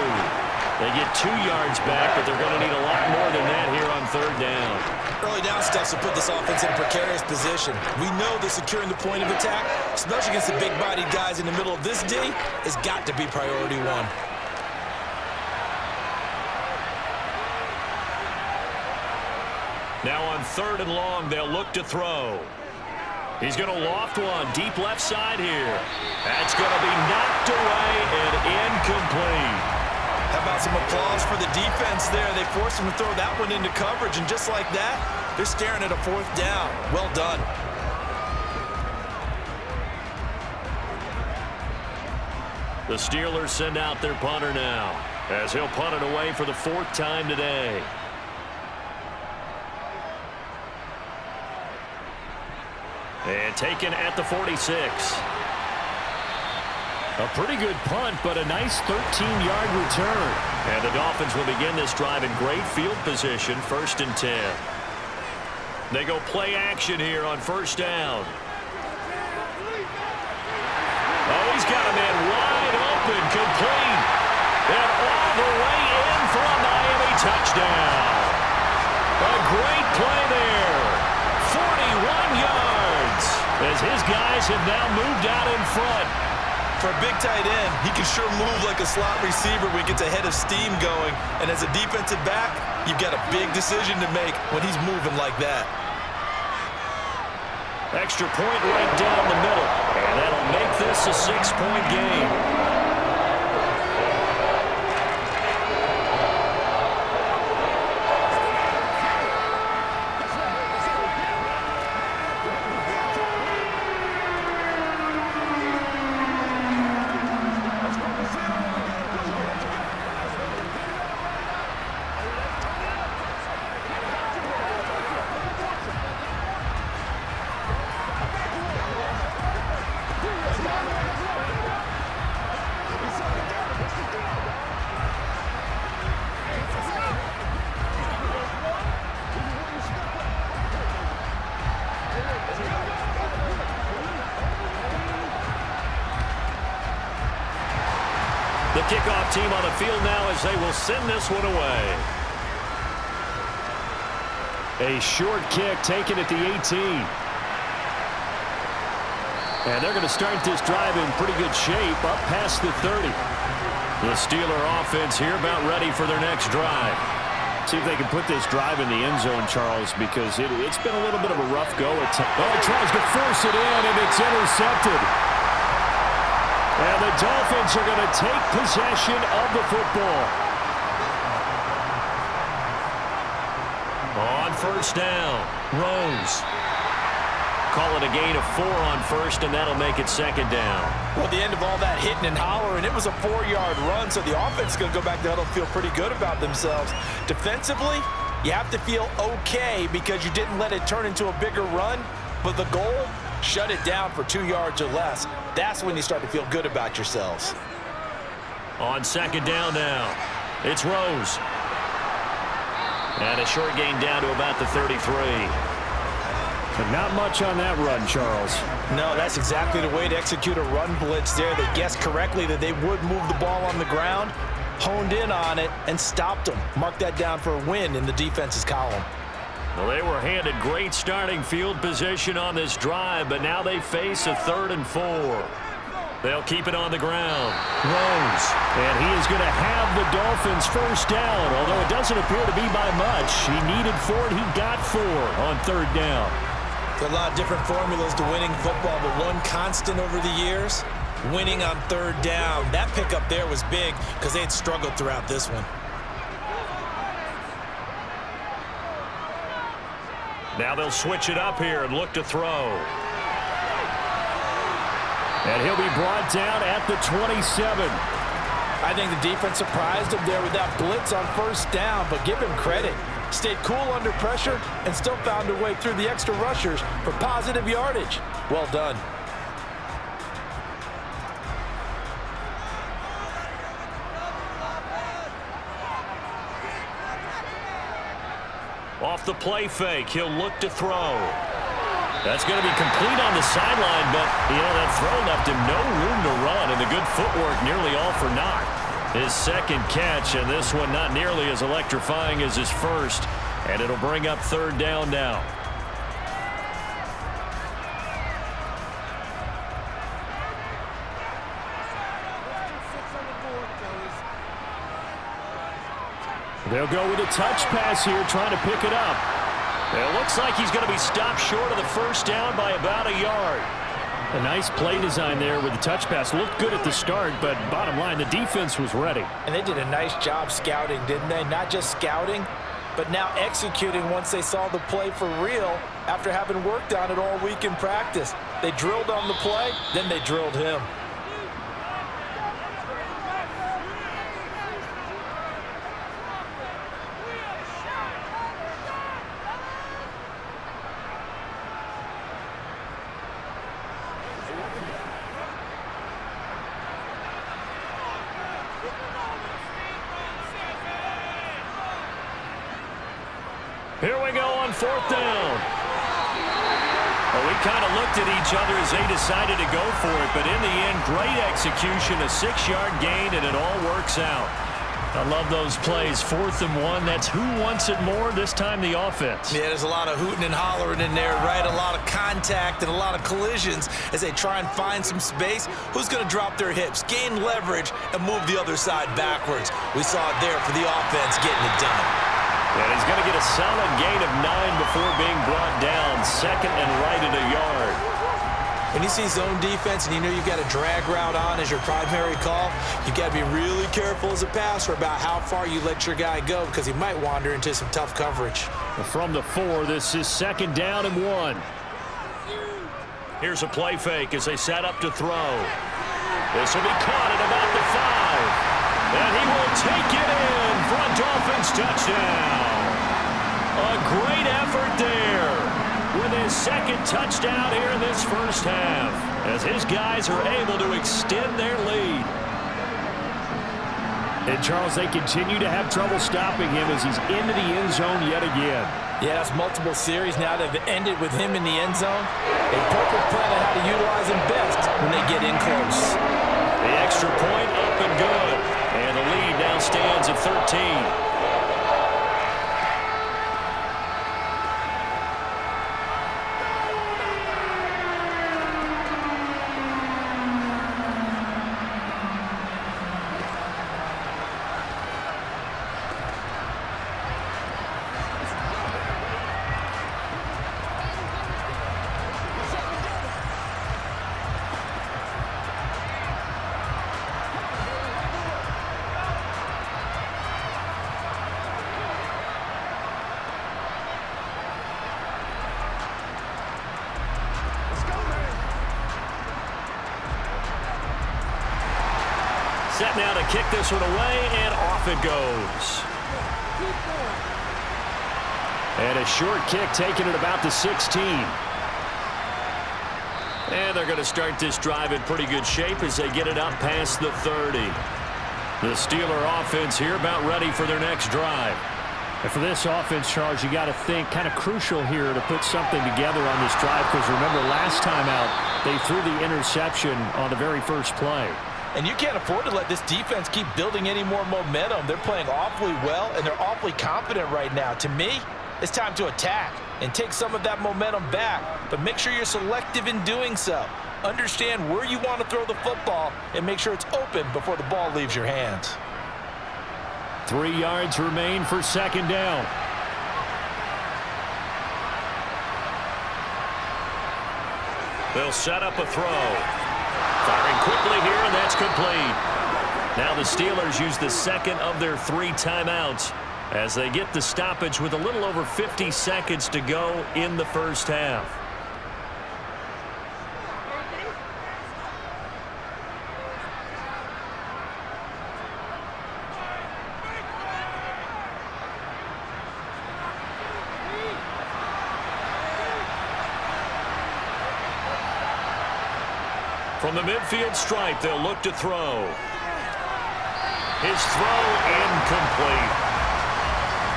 They get 2 yards back, but they're going to need a lot more than that here on 3rd down. Early down steps will put this offense in a precarious position. We know that securing the point of attack, especially against the big-bodied guys in the middle of this D, has got to be priority 1. Now on 3rd and long, they'll look to throw. He's going to loft one deep left side here. That's going to be knocked away and incomplete. How about some applause for the defense there? They forced him to throw that one into coverage, and just like that, they're staring at a 4th down. Well done. The Steelers send out their punter now, as he'll punt it away for the 4th time today. And taken at the 46. A pretty good punt, but a nice 13-yard return. And the Dolphins will begin this drive in great field position, 1st and 10. They go play action here on 1st down. Oh, he's got a man wide open, complete. And all the way in for a Miami touchdown. A great play there. 41 yards as his guys have now moved out in front. For a big tight end, he can sure move like a slot receiver when he gets a head of steam going. And as a defensive back, you've got a big decision to make when he's moving like that. Extra point right down the middle. And that'll make this a 6-point game. The kickoff team on the field now as they will send this one away. A short kick taken at the 18. And they're going to start this drive in pretty good shape up past the 30. The Steeler offense here about ready for their next drive. See if they can put this drive in the end zone, Charles, because it's been a little bit of a rough go. Oh, he tries to force it in, and it's intercepted. And the Dolphins are going to take possession of the football. On 1st down, Rose. Call it a gain of 4 on 1st, and that'll make it 2nd down. Well, at the end of all that hitting and hollering, it was a 4-yard run, so the offense is going to go back to huddle and feel pretty good about themselves. Defensively, you have to feel okay because you didn't let it turn into a bigger run, but the goal, shut it down for 2 yards or less. That's when you start to feel good about yourselves. On 2nd down now, it's Rose. And a short gain down to about the 33. But not much on that run, Charles. No, that's exactly the way to execute a run blitz there. They guessed correctly that they would move the ball on the ground, honed in on it, and stopped them. Mark that down for a win in the defense's column. Well, they were handed great starting field position on this drive, but now they face a 3rd and 4. They'll keep it on the ground. Rose. And he is going to have the Dolphins 1st down, although it doesn't appear to be by much. He needed 4, and he got 4 on 3rd down. There are a lot of different formulas to winning football, but one constant over the years, winning on 3rd down. That pickup there was big because they had struggled throughout this one. Now they'll switch it up here and look to throw. And he'll be brought down at the 27. I think the defense surprised him there with that blitz on 1st down, but give him credit. Stayed cool under pressure and still found a way through the extra rushers for positive yardage. Well done. Off the play fake, he'll look to throw. That's going to be complete on the sideline, but, that throw left him no room to run, and the good footwork nearly all for naught. His 2nd catch, and this one not nearly as electrifying as his 1st, and it'll bring up 3rd down now. They'll go with a touch pass here, trying to pick it up. It looks like he's going to be stopped short of the first down by about a yard. A nice play design there with the touch pass. Looked good at the start, but bottom line, the defense was ready. And they did a nice job scouting, didn't they? Not just scouting, but now executing once they saw the play for real after having worked on it all week in practice. They drilled on the play, then they drilled him. Here we go on fourth down. Well, we kind of looked at each other as they decided to go for it, but in the end, great execution, a 6-yard gain, and it all works out. I love those plays. 4th and 1, that's who wants it more, this time the offense. Yeah, there's a lot of hooting and hollering in there, right? A lot of contact and a lot of collisions as they try and find some space. Who's going to drop their hips, gain leverage, and move the other side backwards? We saw it there for the offense getting it done. And he's going to get a solid gain of 9 before being brought down. 2nd and right at a yard. When you see zone defense and you know you've got a drag route on as your primary call, you've got to be really careful as a passer about how far you let your guy go because he might wander into some tough coverage. From the 4, this is 2nd down and 1. Here's a play fake as they set up to throw. This will be caught at about the 5. And he will take it in for a Dolphins touchdown. A great effort there with his 2nd touchdown here in this first half as his guys are able to extend their lead. And, Charles, they continue to have trouble stopping him as he's into the end zone yet again. Yeah, it's multiple series now that have ended with him in the end zone. A perfect plan on how to utilize him best when they get in close. The extra point up and good. And the lead now stands at 13. Set now to kick this one away, and off it goes. And a short kick taken at about the 16. And they're going to start this drive in pretty good shape as they get it up past the 30. The Steeler offense here about ready for their next drive. And for this offense, Charles, you got to think kind of crucial here to put something together on this drive because remember last time out they threw the interception on the very first play. And you can't afford to let this defense keep building any more momentum. They're playing awfully well, and they're awfully confident right now. To me, it's time to attack and take some of that momentum back, but make sure you're selective in doing so. Understand where you want to throw the football and make sure it's open before the ball leaves your hands. 3 yards remain for 2nd down. They'll set up a throw. Firing quickly here, and that's complete. Now the Steelers use the 2nd of their 3 timeouts as they get the stoppage with a little over 50 seconds to go in the first half. From the midfield stripe, they'll look to throw. His throw incomplete.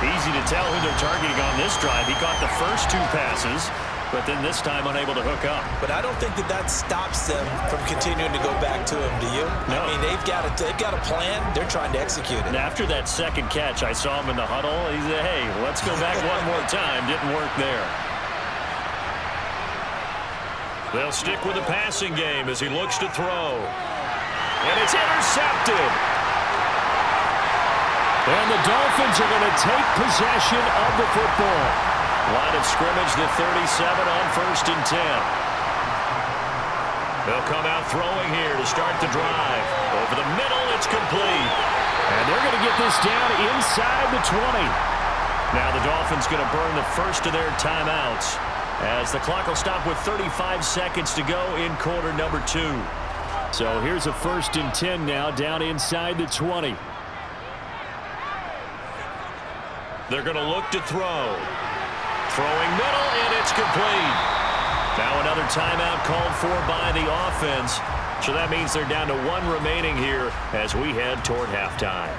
Easy to tell who they're targeting on this drive. He caught the first 2 passes, but then this time unable to hook up. But I don't think that stops them from continuing to go back to him, do you? No. I mean, they've got a plan. They're trying to execute it. And after that 2nd catch, I saw him in the huddle. He said, hey, let's go back one more time. Didn't work there. They'll stick with the passing game as he looks to throw. And it's intercepted. And the Dolphins are going to take possession of the football. Line of scrimmage, the 37 on 1st and 10. They'll come out throwing here to start the drive. Over the middle, it's complete. And they're going to get this down inside the 20. Now the Dolphins going to burn the first of their timeouts as the clock will stop with 35 seconds to go in quarter number 2. So here's a 1st and 10 now down inside the 20. They're going to look to throw. Throwing middle, and it's complete. Now another timeout called for by the offense. So that means they're down to 1 remaining here as we head toward halftime.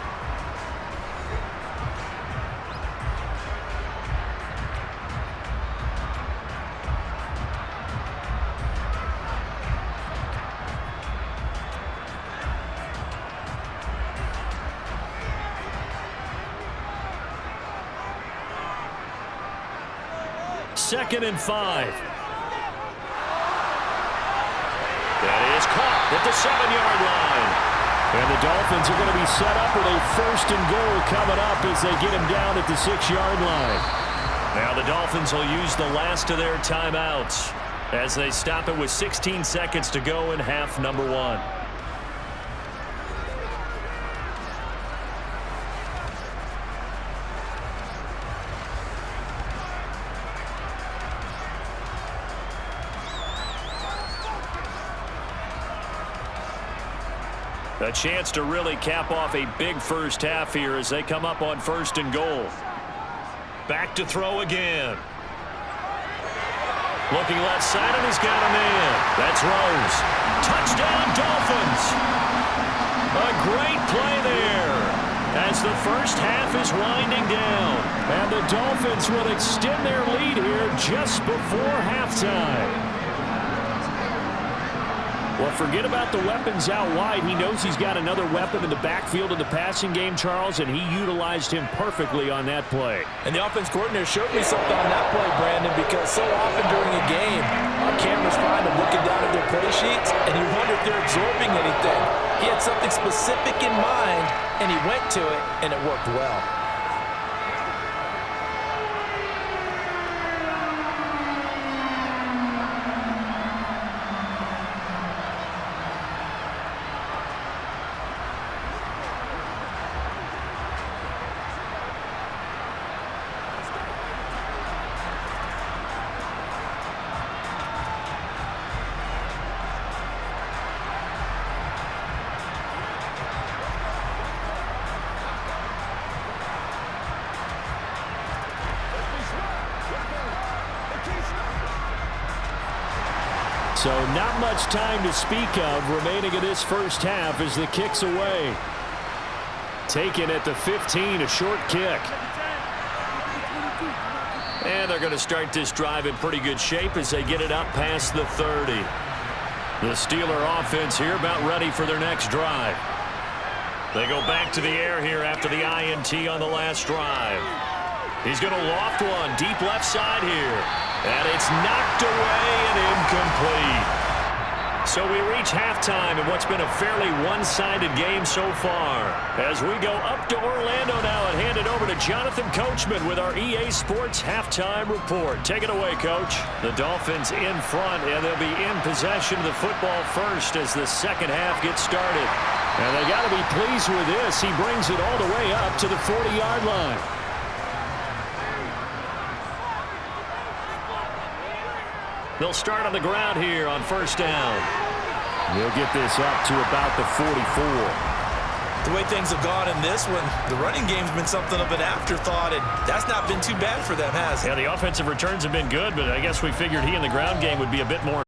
Second and 5. That is caught at the 7-yard line. And the Dolphins are going to be set up with a 1st and goal coming up as they get him down at the 6-yard line. Now the Dolphins will use the last of their timeouts as they stop it with 16 seconds to go in half number 1. A chance to really cap off a big first half here as they come up on 1st and goal. Back to throw again. Looking left side, and he's got a man. That's Rose. Touchdown, Dolphins. A great play there as the first half is winding down. And the Dolphins will extend their lead here just before halftime. Well, forget about the weapons out wide. He knows he's got another weapon in the backfield of the passing game, Charles, and he utilized him perfectly on that play. And the offense coordinator showed me something on that play, Brandon, because so often during a game, our cameras find them looking down at their play sheets, and you wonder if they're absorbing anything. He had something specific in mind, and he went to it, and it worked well. So not much time to speak of remaining in this first half as the kick's away. Taken at the 15, a short kick. And they're going to start this drive in pretty good shape as they get it up past the 30. The Steeler offense here about ready for their next drive. They go back to the air here after the INT on the last drive. He's going to loft one deep left side here. And it's knocked away and incomplete. So we reach halftime in what's been a fairly one-sided game so far. As we go up to Orlando now and hand it over to Jonathan Coachman with our EA Sports Halftime Report. Take it away, Coach. The Dolphins in front, and they'll be in possession of the football first as the second half gets started. And they got to be pleased with this. He brings it all the way up to the 40-yard line. They'll start on the ground here on first down. He'll get this up to about the 44. The way things have gone in this one, the running game's been something of an afterthought, and that's not been too bad for them, has it? Yeah, the offensive returns have been good, but I guess we figured he in the ground game would be a bit more.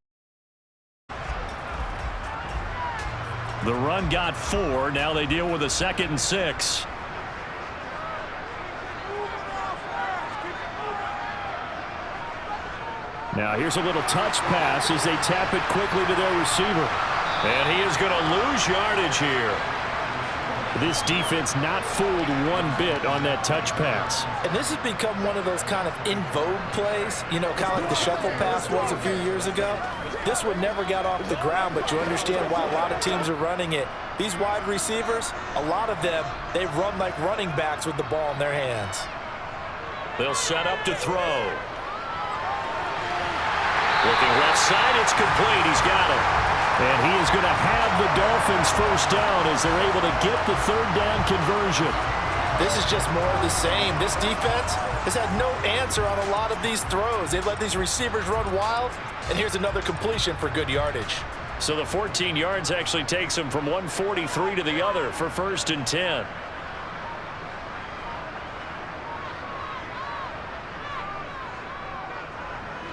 The run got 4. Now they deal with a 2nd and 6. Now here's a little touch pass as they tap it quickly to their receiver. And he is going to lose yardage here. This defense not fooled one bit on that touch pass. And this has become one of those kind of in vogue plays, you know, kind of like the shuffle pass was a few years ago. This one never got off the ground, but you understand why a lot of teams are running it. These wide receivers, a lot of them, they run like running backs with the ball in their hands. They'll set up to throw. Looking left side, it's complete. He's got it. And he is going to have the Dolphins first down as they're able to get the third down conversion. This is just more of the same. This defense has had no answer on a lot of these throws. They've let these receivers run wild, and here's another completion for good yardage. So the 14 yards actually takes him from 143 to the other for 1st and 10.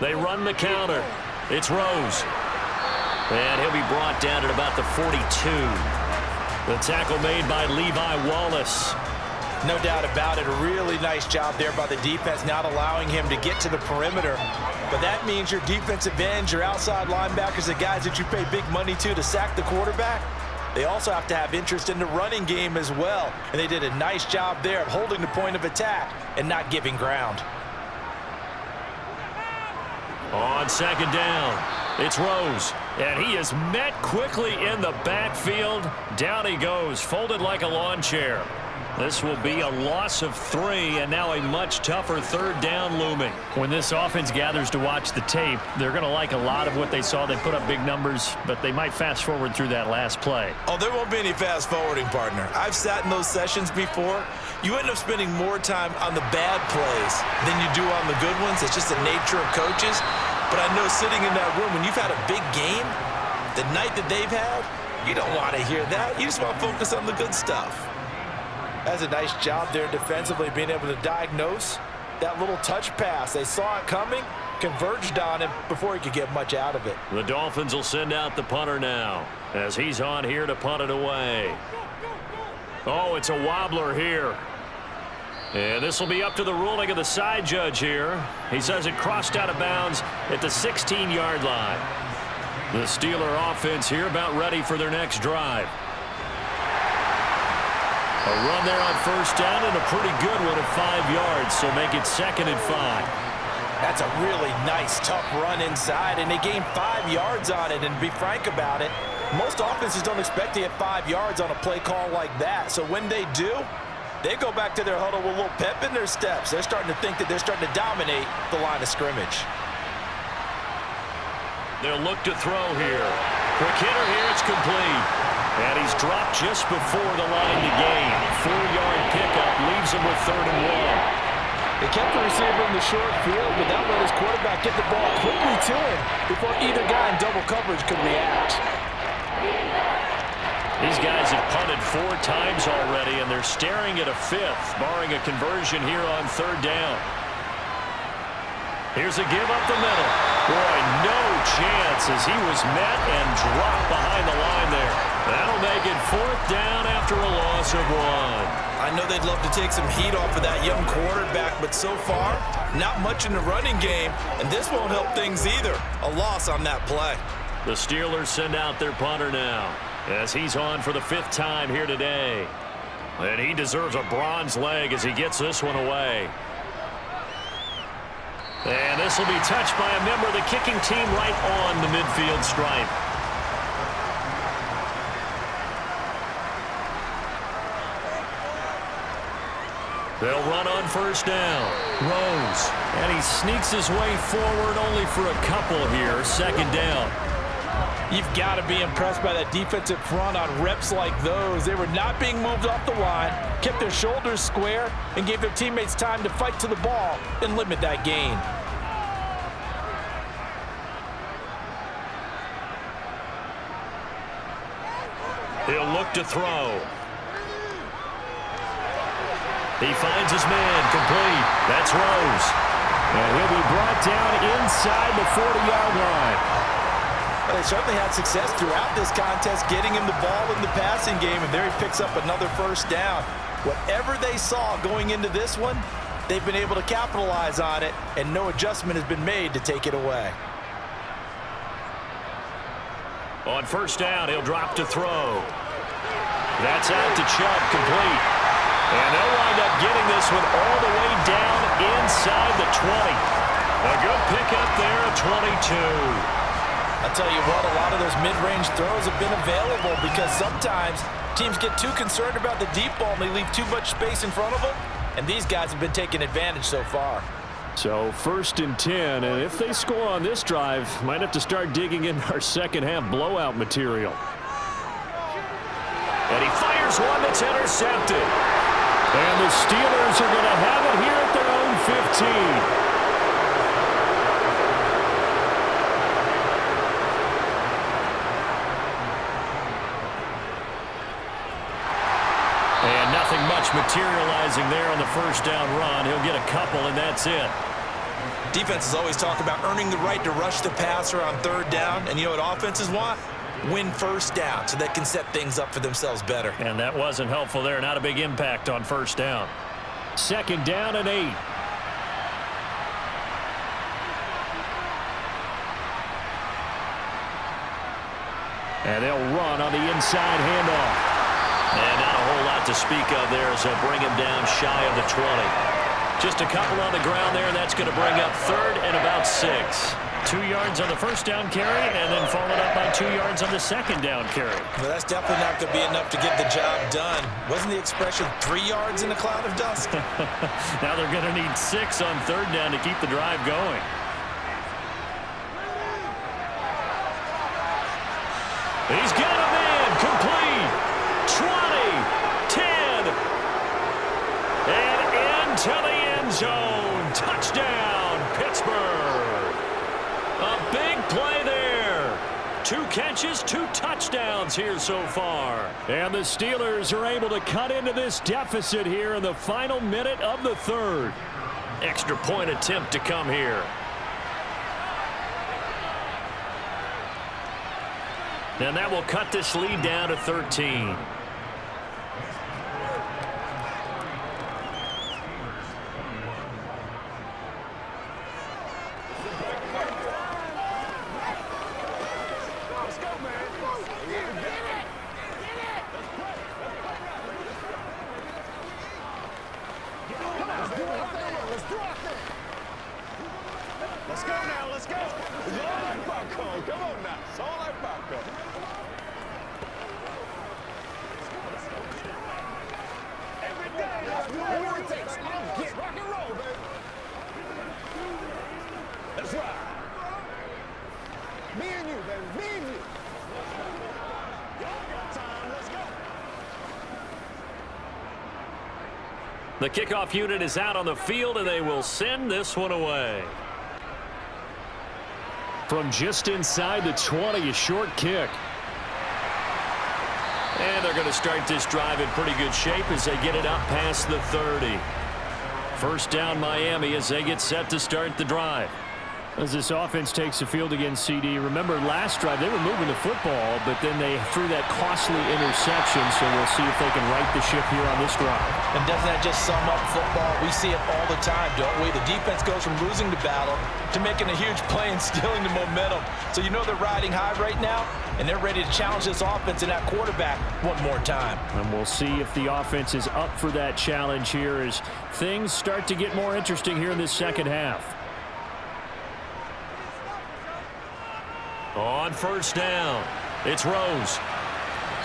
They run the counter. It's Rose. And he'll be brought down at about the 42. The tackle made by Levi Wallace. No doubt about it. A really nice job there by the defense, not allowing him to get to the perimeter. But that means your defensive ends, your outside linebackers, the guys that you pay big money to sack the quarterback, they also have to have interest in the running game as well. And they did a nice job there of holding the point of attack and not giving ground. On 2nd down, it's Rose. And he is met quickly in the backfield. Down he goes, folded like a lawn chair. This will be a loss of 3, and now a much tougher 3rd down looming. When this offense gathers to watch the tape, they're going to like a lot of what they saw. They put up big numbers, but they might fast forward through that last play. Oh, there won't be any fast forwarding, partner. I've sat in those sessions before. You end up spending more time on the bad plays than you do on the good ones. It's just the nature of coaches. But I know sitting in that room, when you've had a big game, the night that they've had, you don't want to hear that. You just want to focus on the good stuff. That's a nice job there defensively, being able to diagnose that little touch pass. They saw it coming, converged on him before he could get much out of it. The Dolphins will send out the punter now as he's on here to punt it away. Oh, it's a wobbler here. And this will be up to the ruling of the side judge here. He says it crossed out of bounds at the 16-yard line. The Steeler offense here about ready for their next drive. A run there on 1st down and a pretty good one at 5 yards, so make it 2nd and 5. That's a really nice, tough run inside, and they gained 5 yards on it. And to be frank about it, most offenses don't expect to get 5 yards on a play call like that. So when they do, they go back to their huddle with a little pep in their steps. They're starting to think that they're starting to dominate the line of scrimmage. They'll look to throw here. Quick hitter here, it's complete. And he's dropped just before the line to gain. 4-yard pickup leaves him with 3rd and 1. They kept the receiver in the short field, but that let his quarterback get the ball quickly to him before either guy in double coverage could react. These guys have punted 4 times already, and they're staring at a 5th, barring a conversion here on 3rd down. Here's a give up the middle. Boy, no chance as he was met and dropped behind the line there. That'll make it 4th down after a loss of 1. I know they'd love to take some heat off of that young quarterback, but so far, not much in the running game, and this won't help things either. A loss on that play. The Steelers send out their punter now as he's on for the 5th time here today. And he deserves a bronze leg as he gets this one away. And this will be touched by a member of the kicking team right on the midfield stripe. They'll run on 1st down. Rose. And he sneaks his way forward only for a couple here. 2nd down. You've got to be impressed by that defensive front on reps like those. They were not being moved off the line, kept their shoulders square, and gave their teammates time to fight to the ball and limit that gain. He'll look to throw. He finds his man, complete. That's Rose. And he'll be brought down inside the 40-yard line. Well, they certainly had success throughout this contest getting him the ball in the passing game, and there he picks up another 1st down. Whatever they saw going into this one, they've been able to capitalize on it, and no adjustment has been made to take it away. On 1st down, he'll drop to throw. That's out to Chubb, complete. And they'll wind up getting this one all the way down inside the 20. A good pickup there at 22. I'll tell you what, a lot of those mid-range throws have been available because sometimes teams get too concerned about the deep ball and they leave too much space in front of them. and these guys have been taking advantage so far. So 1st and 10, and if they score on this drive, might have to start digging in our second half blowout material. And he fires one that's intercepted. And the Steelers are going to have it here at their own 15. And nothing much materializing there on the first down run. He'll get a couple, and that's it. Defenses always talk about earning the right to rush the passer on 3rd down. And you know what offenses want? Win 1st down so they can set things up for themselves better. And that wasn't helpful there. Not a big impact on 1st down. 2nd down and 8. And they'll run on the inside handoff. And not a whole lot to speak of there as they'll bring him down shy of the 20. Just a couple on the ground there, and that's going to bring up 3rd and about 6. 2 yards on the first down carry, and then followed up by 2 yards on the second down carry. Well, that's definitely not going to be enough to get the job done. Wasn't the expression 3 yards in a cloud of dust? Now they're going to need 6 on 3rd down to keep the drive going. He's got a man complete. 20, 10, and into the end zone. Touchdown, Pittsburgh. A big play there. 2 catches, 2 touchdowns here so far. And the Steelers are able to cut into this deficit here in the final minute of the 3rd. Extra point attempt to come here. And that will cut this lead down to 13. Let's go now, let's go. It's all like popcorn. Come on now. It's all like popcorn. Every day, let's do whatever it takes. Get rock and roll, baby. Let's ride. Me and you, baby. Me and you. Y'all got time. Let's go. The kickoff unit is out on the field, and they will send this one away. From just inside the 20, a short kick. And they're going to start this drive in pretty good shape as they get it up past the 30. First down Miami as they get set to start the drive. As this offense takes the field against CD, remember last drive they were moving the football, but then they threw that costly interception, so we'll see if they can right the ship here on this drive. And doesn't that just sum up football? We see it all the time, don't we? The defense goes from losing the battle to making a huge play and stealing the momentum. So you know they're riding high right now, and they're ready to challenge this offense and that quarterback one more time. And we'll see if the offense is up for that challenge here as things start to get more interesting here in this second half. On first down, it's Rose.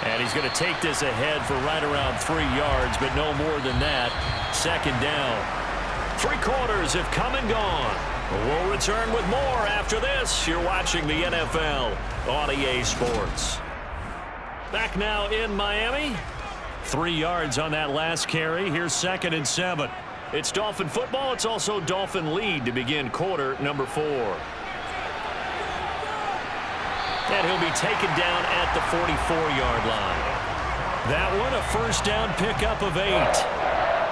And he's going to take this ahead for right around 3 yards, but no more than that. Second down. 3 quarters have come and gone. We'll return with more after this. You're watching the NFL on EA Sports. Back now in Miami. 3 yards on that last carry. Here's 2nd and 7. It's Dolphin football. It's also Dolphin lead to begin quarter number 4. And he'll be taken down at the 44-yard line. That one, a first down pickup of 8.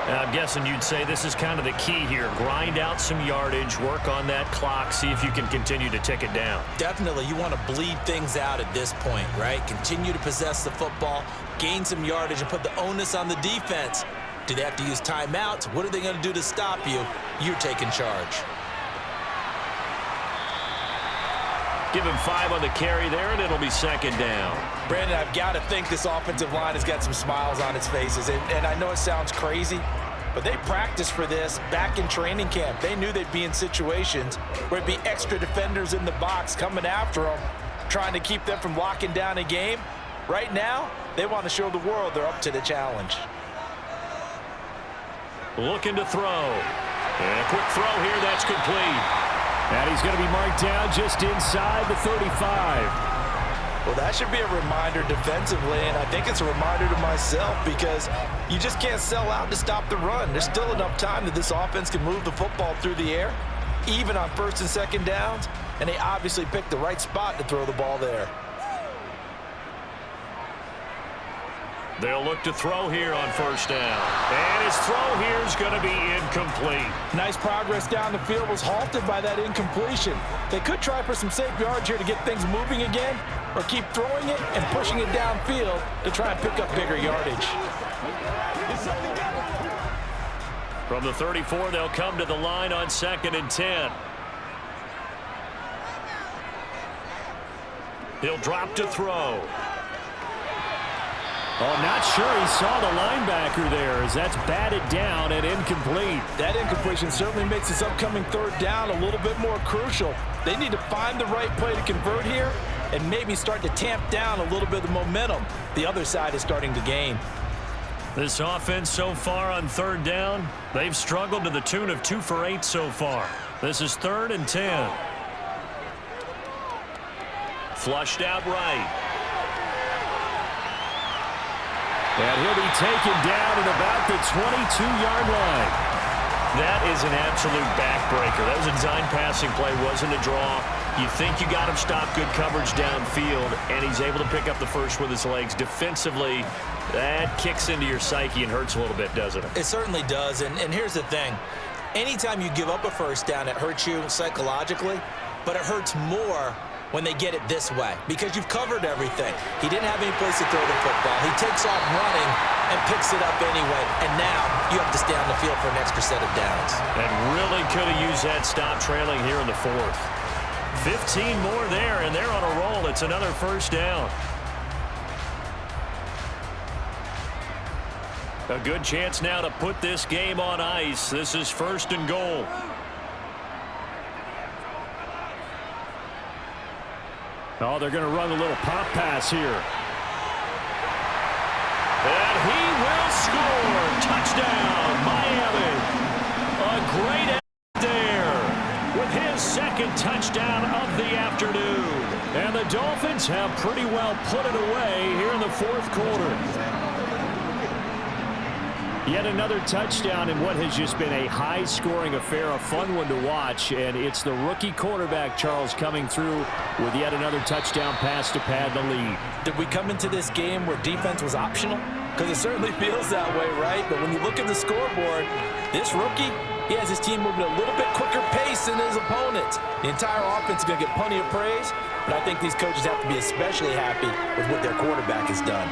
Now, I'm guessing you'd say this is kind of the key here. Grind out some yardage, work on that clock, see if you can continue to tick it down. Definitely, you want to bleed things out at this point, right? Continue to possess the football, gain some yardage, and put the onus on the defense. Do they have to use timeouts? What are they going to do to stop you? You're taking charge. Give him 5 on the carry there, and it'll be second down. Brandon, I've got to think this offensive line has got some smiles on its faces. And I know it sounds crazy, but they practiced for this back in training camp. They knew they'd be in situations where it'd be extra defenders in the box coming after them, trying to keep them from locking down a game. Right now, they want to show the world they're up to the challenge. Looking to throw. And a quick throw here. That's complete. And he's going to be marked down just inside the 35. Well, that should be a reminder defensively, and I think it's a reminder to myself because you just can't sell out to stop the run. There's still enough time that this offense can move the football through the air, even on first and second downs, and they obviously picked the right spot to throw the ball there. They'll look to throw here on first down. And his throw here is going to be incomplete. Nice progress down the field was halted by that incompletion. They could try for some safe yards here to get things moving again, or keep throwing it and pushing it downfield to try and pick up bigger yardage. From the 34, they'll come to the line on 2nd and 10. He'll drop to throw. Oh, not sure he saw the linebacker there as that's batted down and incomplete. That incompletion certainly makes this upcoming third down a little bit more crucial. They need to find the right play to convert here and maybe start to tamp down a little bit of momentum the other side is starting to gain. This offense so far on 3rd down, they've struggled to the tune of 2 for 8 so far. This is 3rd and 10. Flushed out right. And he'll be taken down at about the 22-yard line. That is an absolute backbreaker. That was a design passing play, wasn't a draw. You think you got him stopped, good coverage downfield, and he's able to pick up the first with his legs. Defensively, that kicks into your psyche and hurts a little bit, doesn't it? It certainly does, and here's the thing. Anytime you give up a first down, it hurts you psychologically, but it hurts more when they get it this way because you've covered everything. He didn't have any place to throw the football. He takes off running and picks it up anyway, and now you have to stay on the field for an extra set of downs. And really could have used that stop trailing here in the 4th. 15 more there, and they're on a roll. It's another first down. A good chance now to put this game on ice. This is 1st and goal. Oh, they're going to run a little pop pass here. And he will score. Touchdown, Miami. A great effort there with his 2nd touchdown of the afternoon. And the Dolphins have pretty well put it away here in the 4th quarter. Yet another touchdown in what has just been a high-scoring affair, a fun one to watch, and it's the rookie quarterback, Charles, coming through with yet another touchdown pass to pad the lead. Did we come into this game where defense was optional? Because it certainly feels that way, right? But when you look at the scoreboard, this rookie, he has his team moving a little bit quicker pace than his opponents. The entire offense is going to get plenty of praise, but I think these coaches have to be especially happy with what their quarterback has done.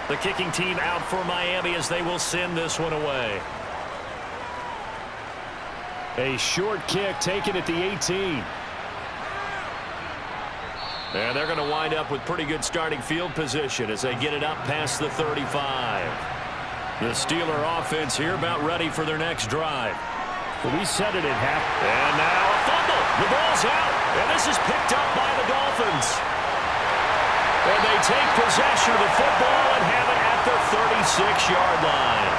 The kicking team out for Miami as they will send this one away. A short kick taken at the 18. And they're going to wind up with pretty good starting field position as they get it up past the 35. The Steeler offense here about ready for their next drive. Well, we said it at half. And now a fumble. The ball's out. And this is picked up by the Dolphins. And they take possession of the football and have it at the 36-yard line.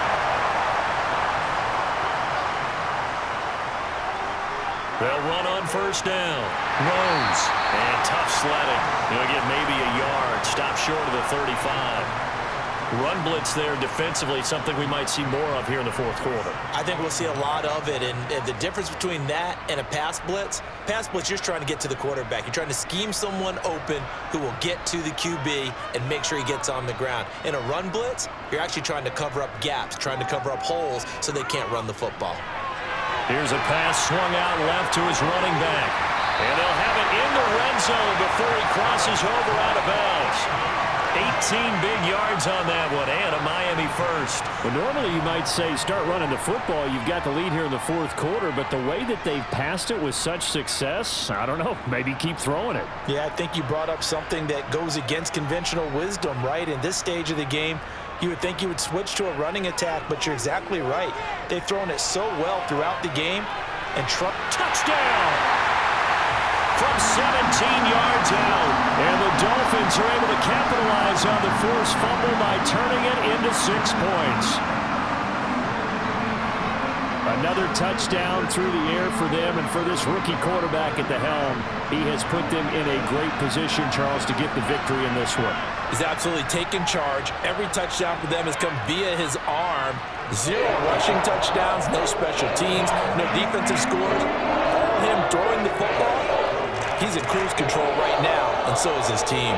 They'll run on first down. Rose. And tough sledding. He'll get maybe a yard. Stop short of the 35. Run blitz there defensively, something we might see more of here in the 4th quarter. I think we'll see a lot of it, and the difference between that and a pass blitz, you're just trying to get to the quarterback. You're trying to scheme someone open who will get to the QB and make sure he gets on the ground. In a run blitz, you're actually trying to cover up gaps, trying to cover up holes so they can't run the football. Here's a pass swung out left to his running back. And they'll have it in the red zone before he crosses over out of bounds. 18 big yards on that one, and a Miami first. Well, normally you might say start running the football. You've got the lead here in the fourth quarter, but the way that they've passed it with such success, I don't know, maybe keep throwing it. Yeah, I think you brought up something that goes against conventional wisdom, right? In this stage of the game, you would think you would switch to a running attack, but you're exactly right. They've thrown it so well throughout the game. And touchdown! From 17 yards out. And the Dolphins are able to capitalize on the forced fumble by turning it into 6 points. Another touchdown through the air for them, and for this rookie quarterback at the helm, he has put them in a great position, Charles, to get the victory in this one. He's absolutely taken charge. Every touchdown for them has come via his arm. 0 rushing touchdowns, no special teams, no defensive scores. All him throwing the football. He's in cruise control right now, and so is his team.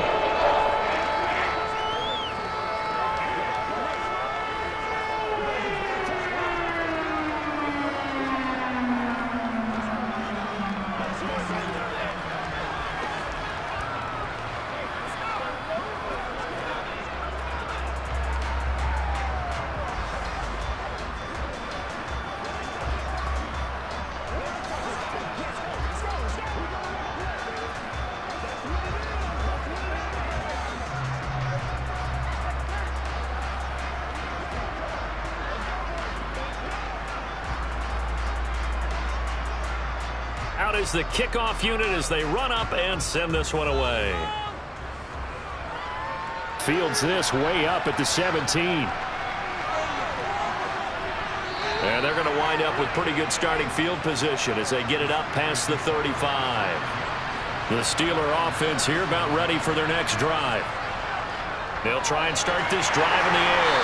Out is the kickoff unit as they run up and send this one away. Fields this way up at the 17. And they're going to wind up with pretty good starting field position as they get it up past the 35. The Steeler offense here about ready for their next drive. They'll try and start this drive in the air.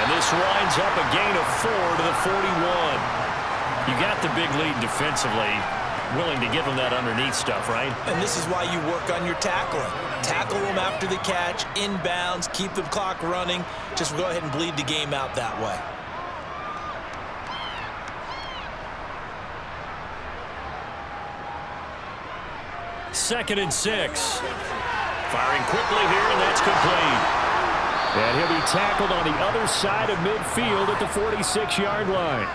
And this winds up a gain of 4 to the 41. You got the big lead defensively. Willing to give them that underneath stuff, right? And this is why you work on your tackling. Tackle them after the catch, inbounds, keep the clock running. Just go ahead and bleed the game out that way. Second and 6. Firing quickly here, and that's complete. And he'll be tackled on the other side of midfield at the 46-yard line.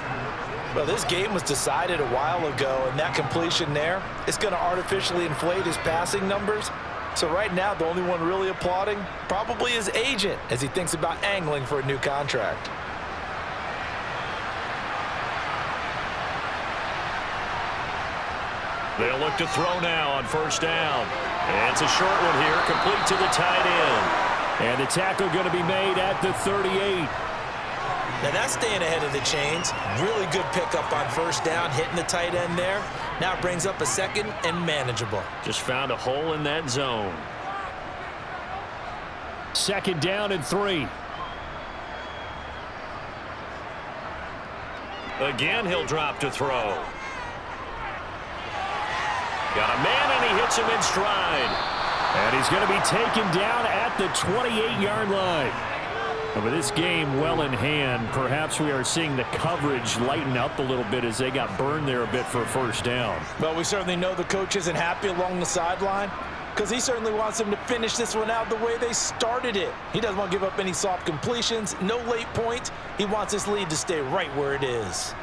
Well, this game was decided a while ago, and that completion there is going to artificially inflate his passing numbers. So right now, the only one really applauding probably his agent as he thinks about angling for a new contract. They'll look to throw now on first down. And it's a short one here, complete to the tight end. And the tackle going to be made at the 38. Now that's staying ahead of the chains. Really good pickup on first down, hitting the tight end there. Now it brings up a second and manageable. Just found a hole in that zone. Second down and 3. Again, he'll drop to throw. Got a man, and he hits him in stride. And he's going to be taken down at the 28-yard line. And with this game well in hand, perhaps we are seeing the coverage lighten up a little bit as they got burned there a bit for a first down. Well, we certainly know the coach isn't happy along the sideline because he certainly wants them to finish this one out the way they started it. He doesn't want to give up any soft completions, no late points. He wants his lead to stay right where it is.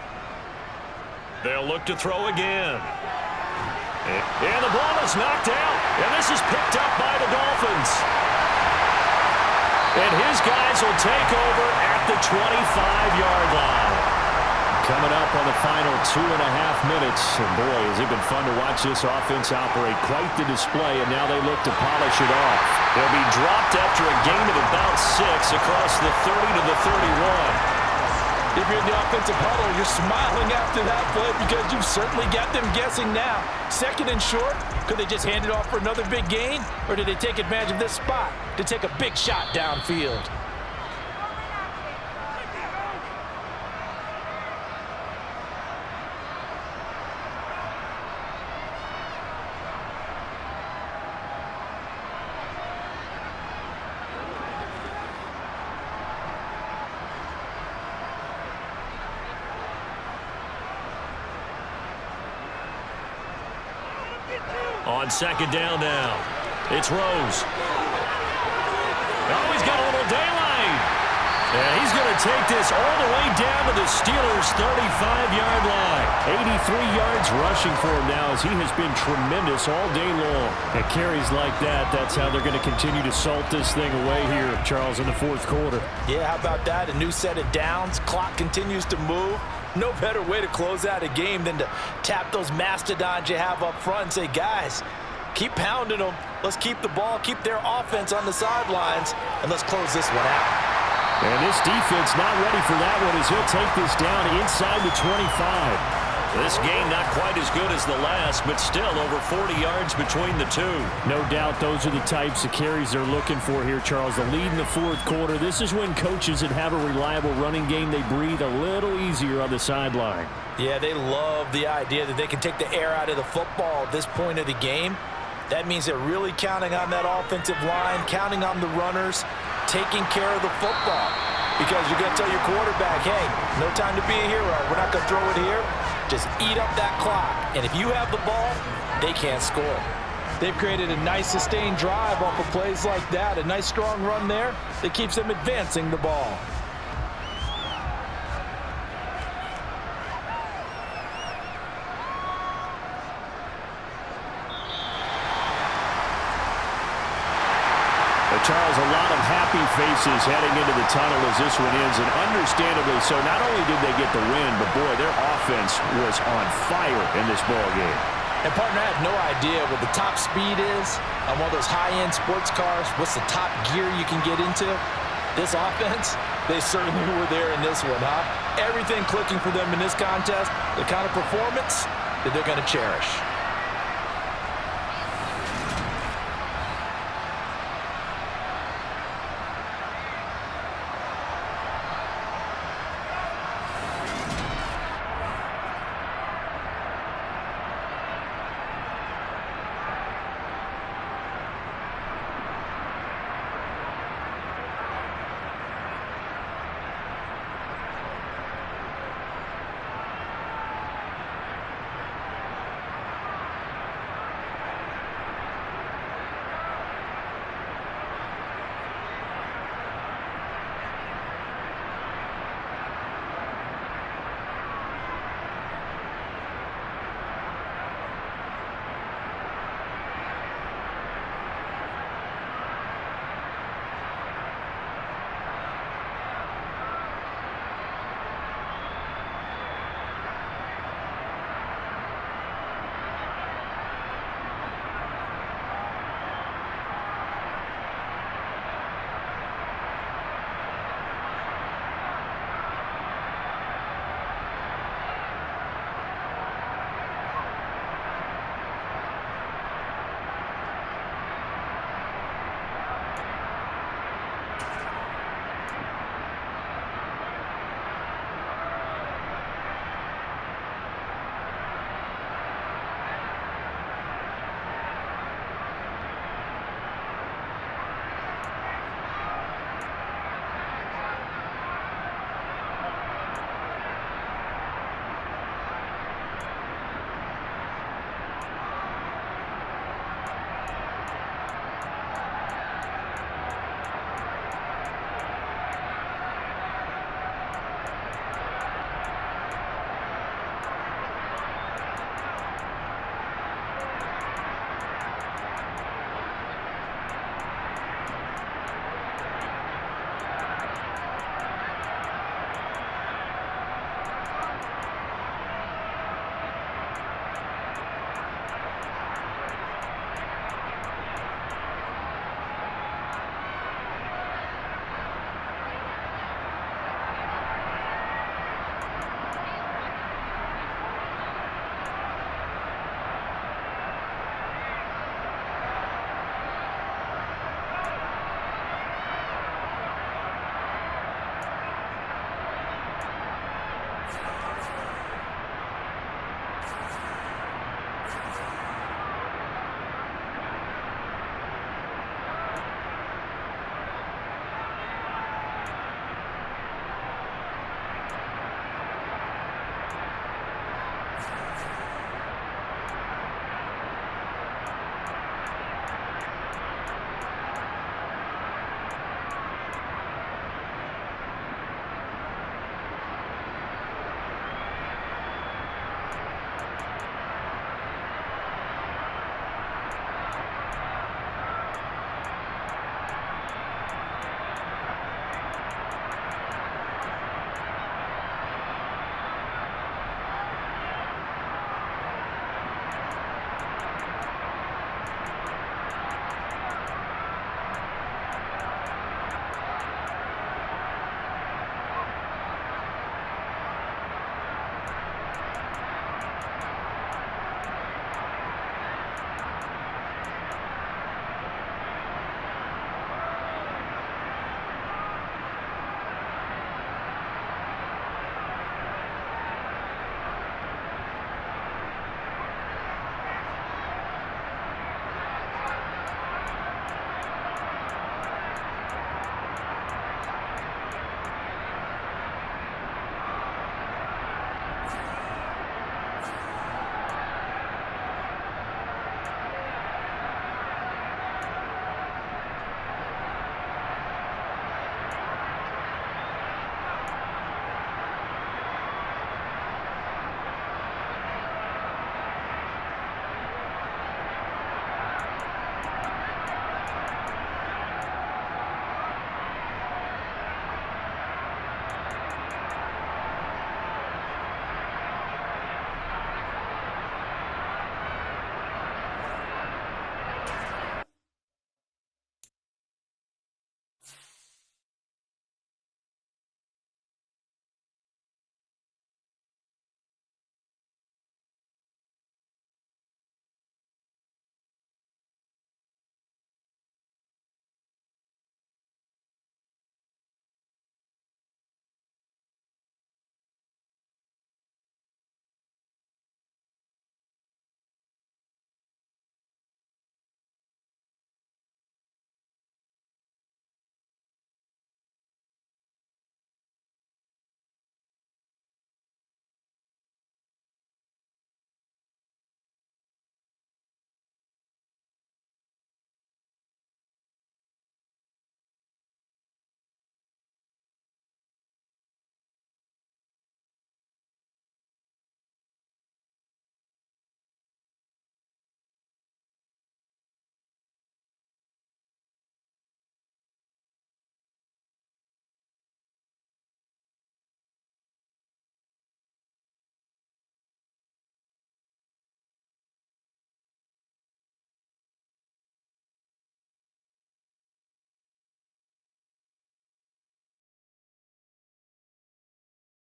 They'll look to throw again. And the ball is knocked out. And this is picked up by the Dolphins. And his guys will take over at the 25-yard line. Coming up on the final 2.5 minutes. And boy, has it been fun to watch this offense operate. Quite the display, and now they look to polish it off. They'll be dropped after a gain of about 6 across the 30 to the 31. If you're in the offensive huddle, you're smiling after that play because you've certainly got them guessing now. Second and short, could they just hand it off for another big gain? Or did they take advantage of this spot to take a big shot downfield? On second down now, it's Rose. Oh, take this all the way down to the Steelers' 35-yard line. 83 yards rushing for him now as he has been tremendous all day long. At carries like that, that's how they're going to continue to salt this thing away here, Charles, in the fourth quarter. Yeah, how about that? A new set of downs. Clock continues to move. No better way to close out a game than to tap those mastodons you have up front and say, guys, keep pounding them. Let's keep the ball, keep their offense on the sidelines, and let's close this one out. And this defense not ready for that one as he'll take this down inside the 25. This game not quite as good as the last, but still over 40 yards between the two. No doubt those are the types of carries they're looking for here, Charles. The lead in the fourth quarter. This is when coaches that have a reliable running game, they breathe a little easier on the sideline. Yeah, they love the idea that they can take the air out of the football at this point of the game. That means they're really counting on that offensive line, counting on the runners, taking care of the football. Because you're going to tell your quarterback, hey, no time to be a hero. We're not going to throw it here. Just eat up that clock. And if you have the ball, they can't score. They've created a nice sustained drive off of plays like that. A nice strong run there that keeps them advancing the ball. Charles, a lot of happy faces heading into the tunnel as this one ends, and understandably so. Not only did they get the win, but boy, their offense was on fire in this ball game. And partner, I have no idea what the top speed is on one of those high-end sports cars. What's the top gear you can get into? This offense, they certainly were there in this one, huh? Everything clicking for them in this contest, the kind of performance that they're going to cherish.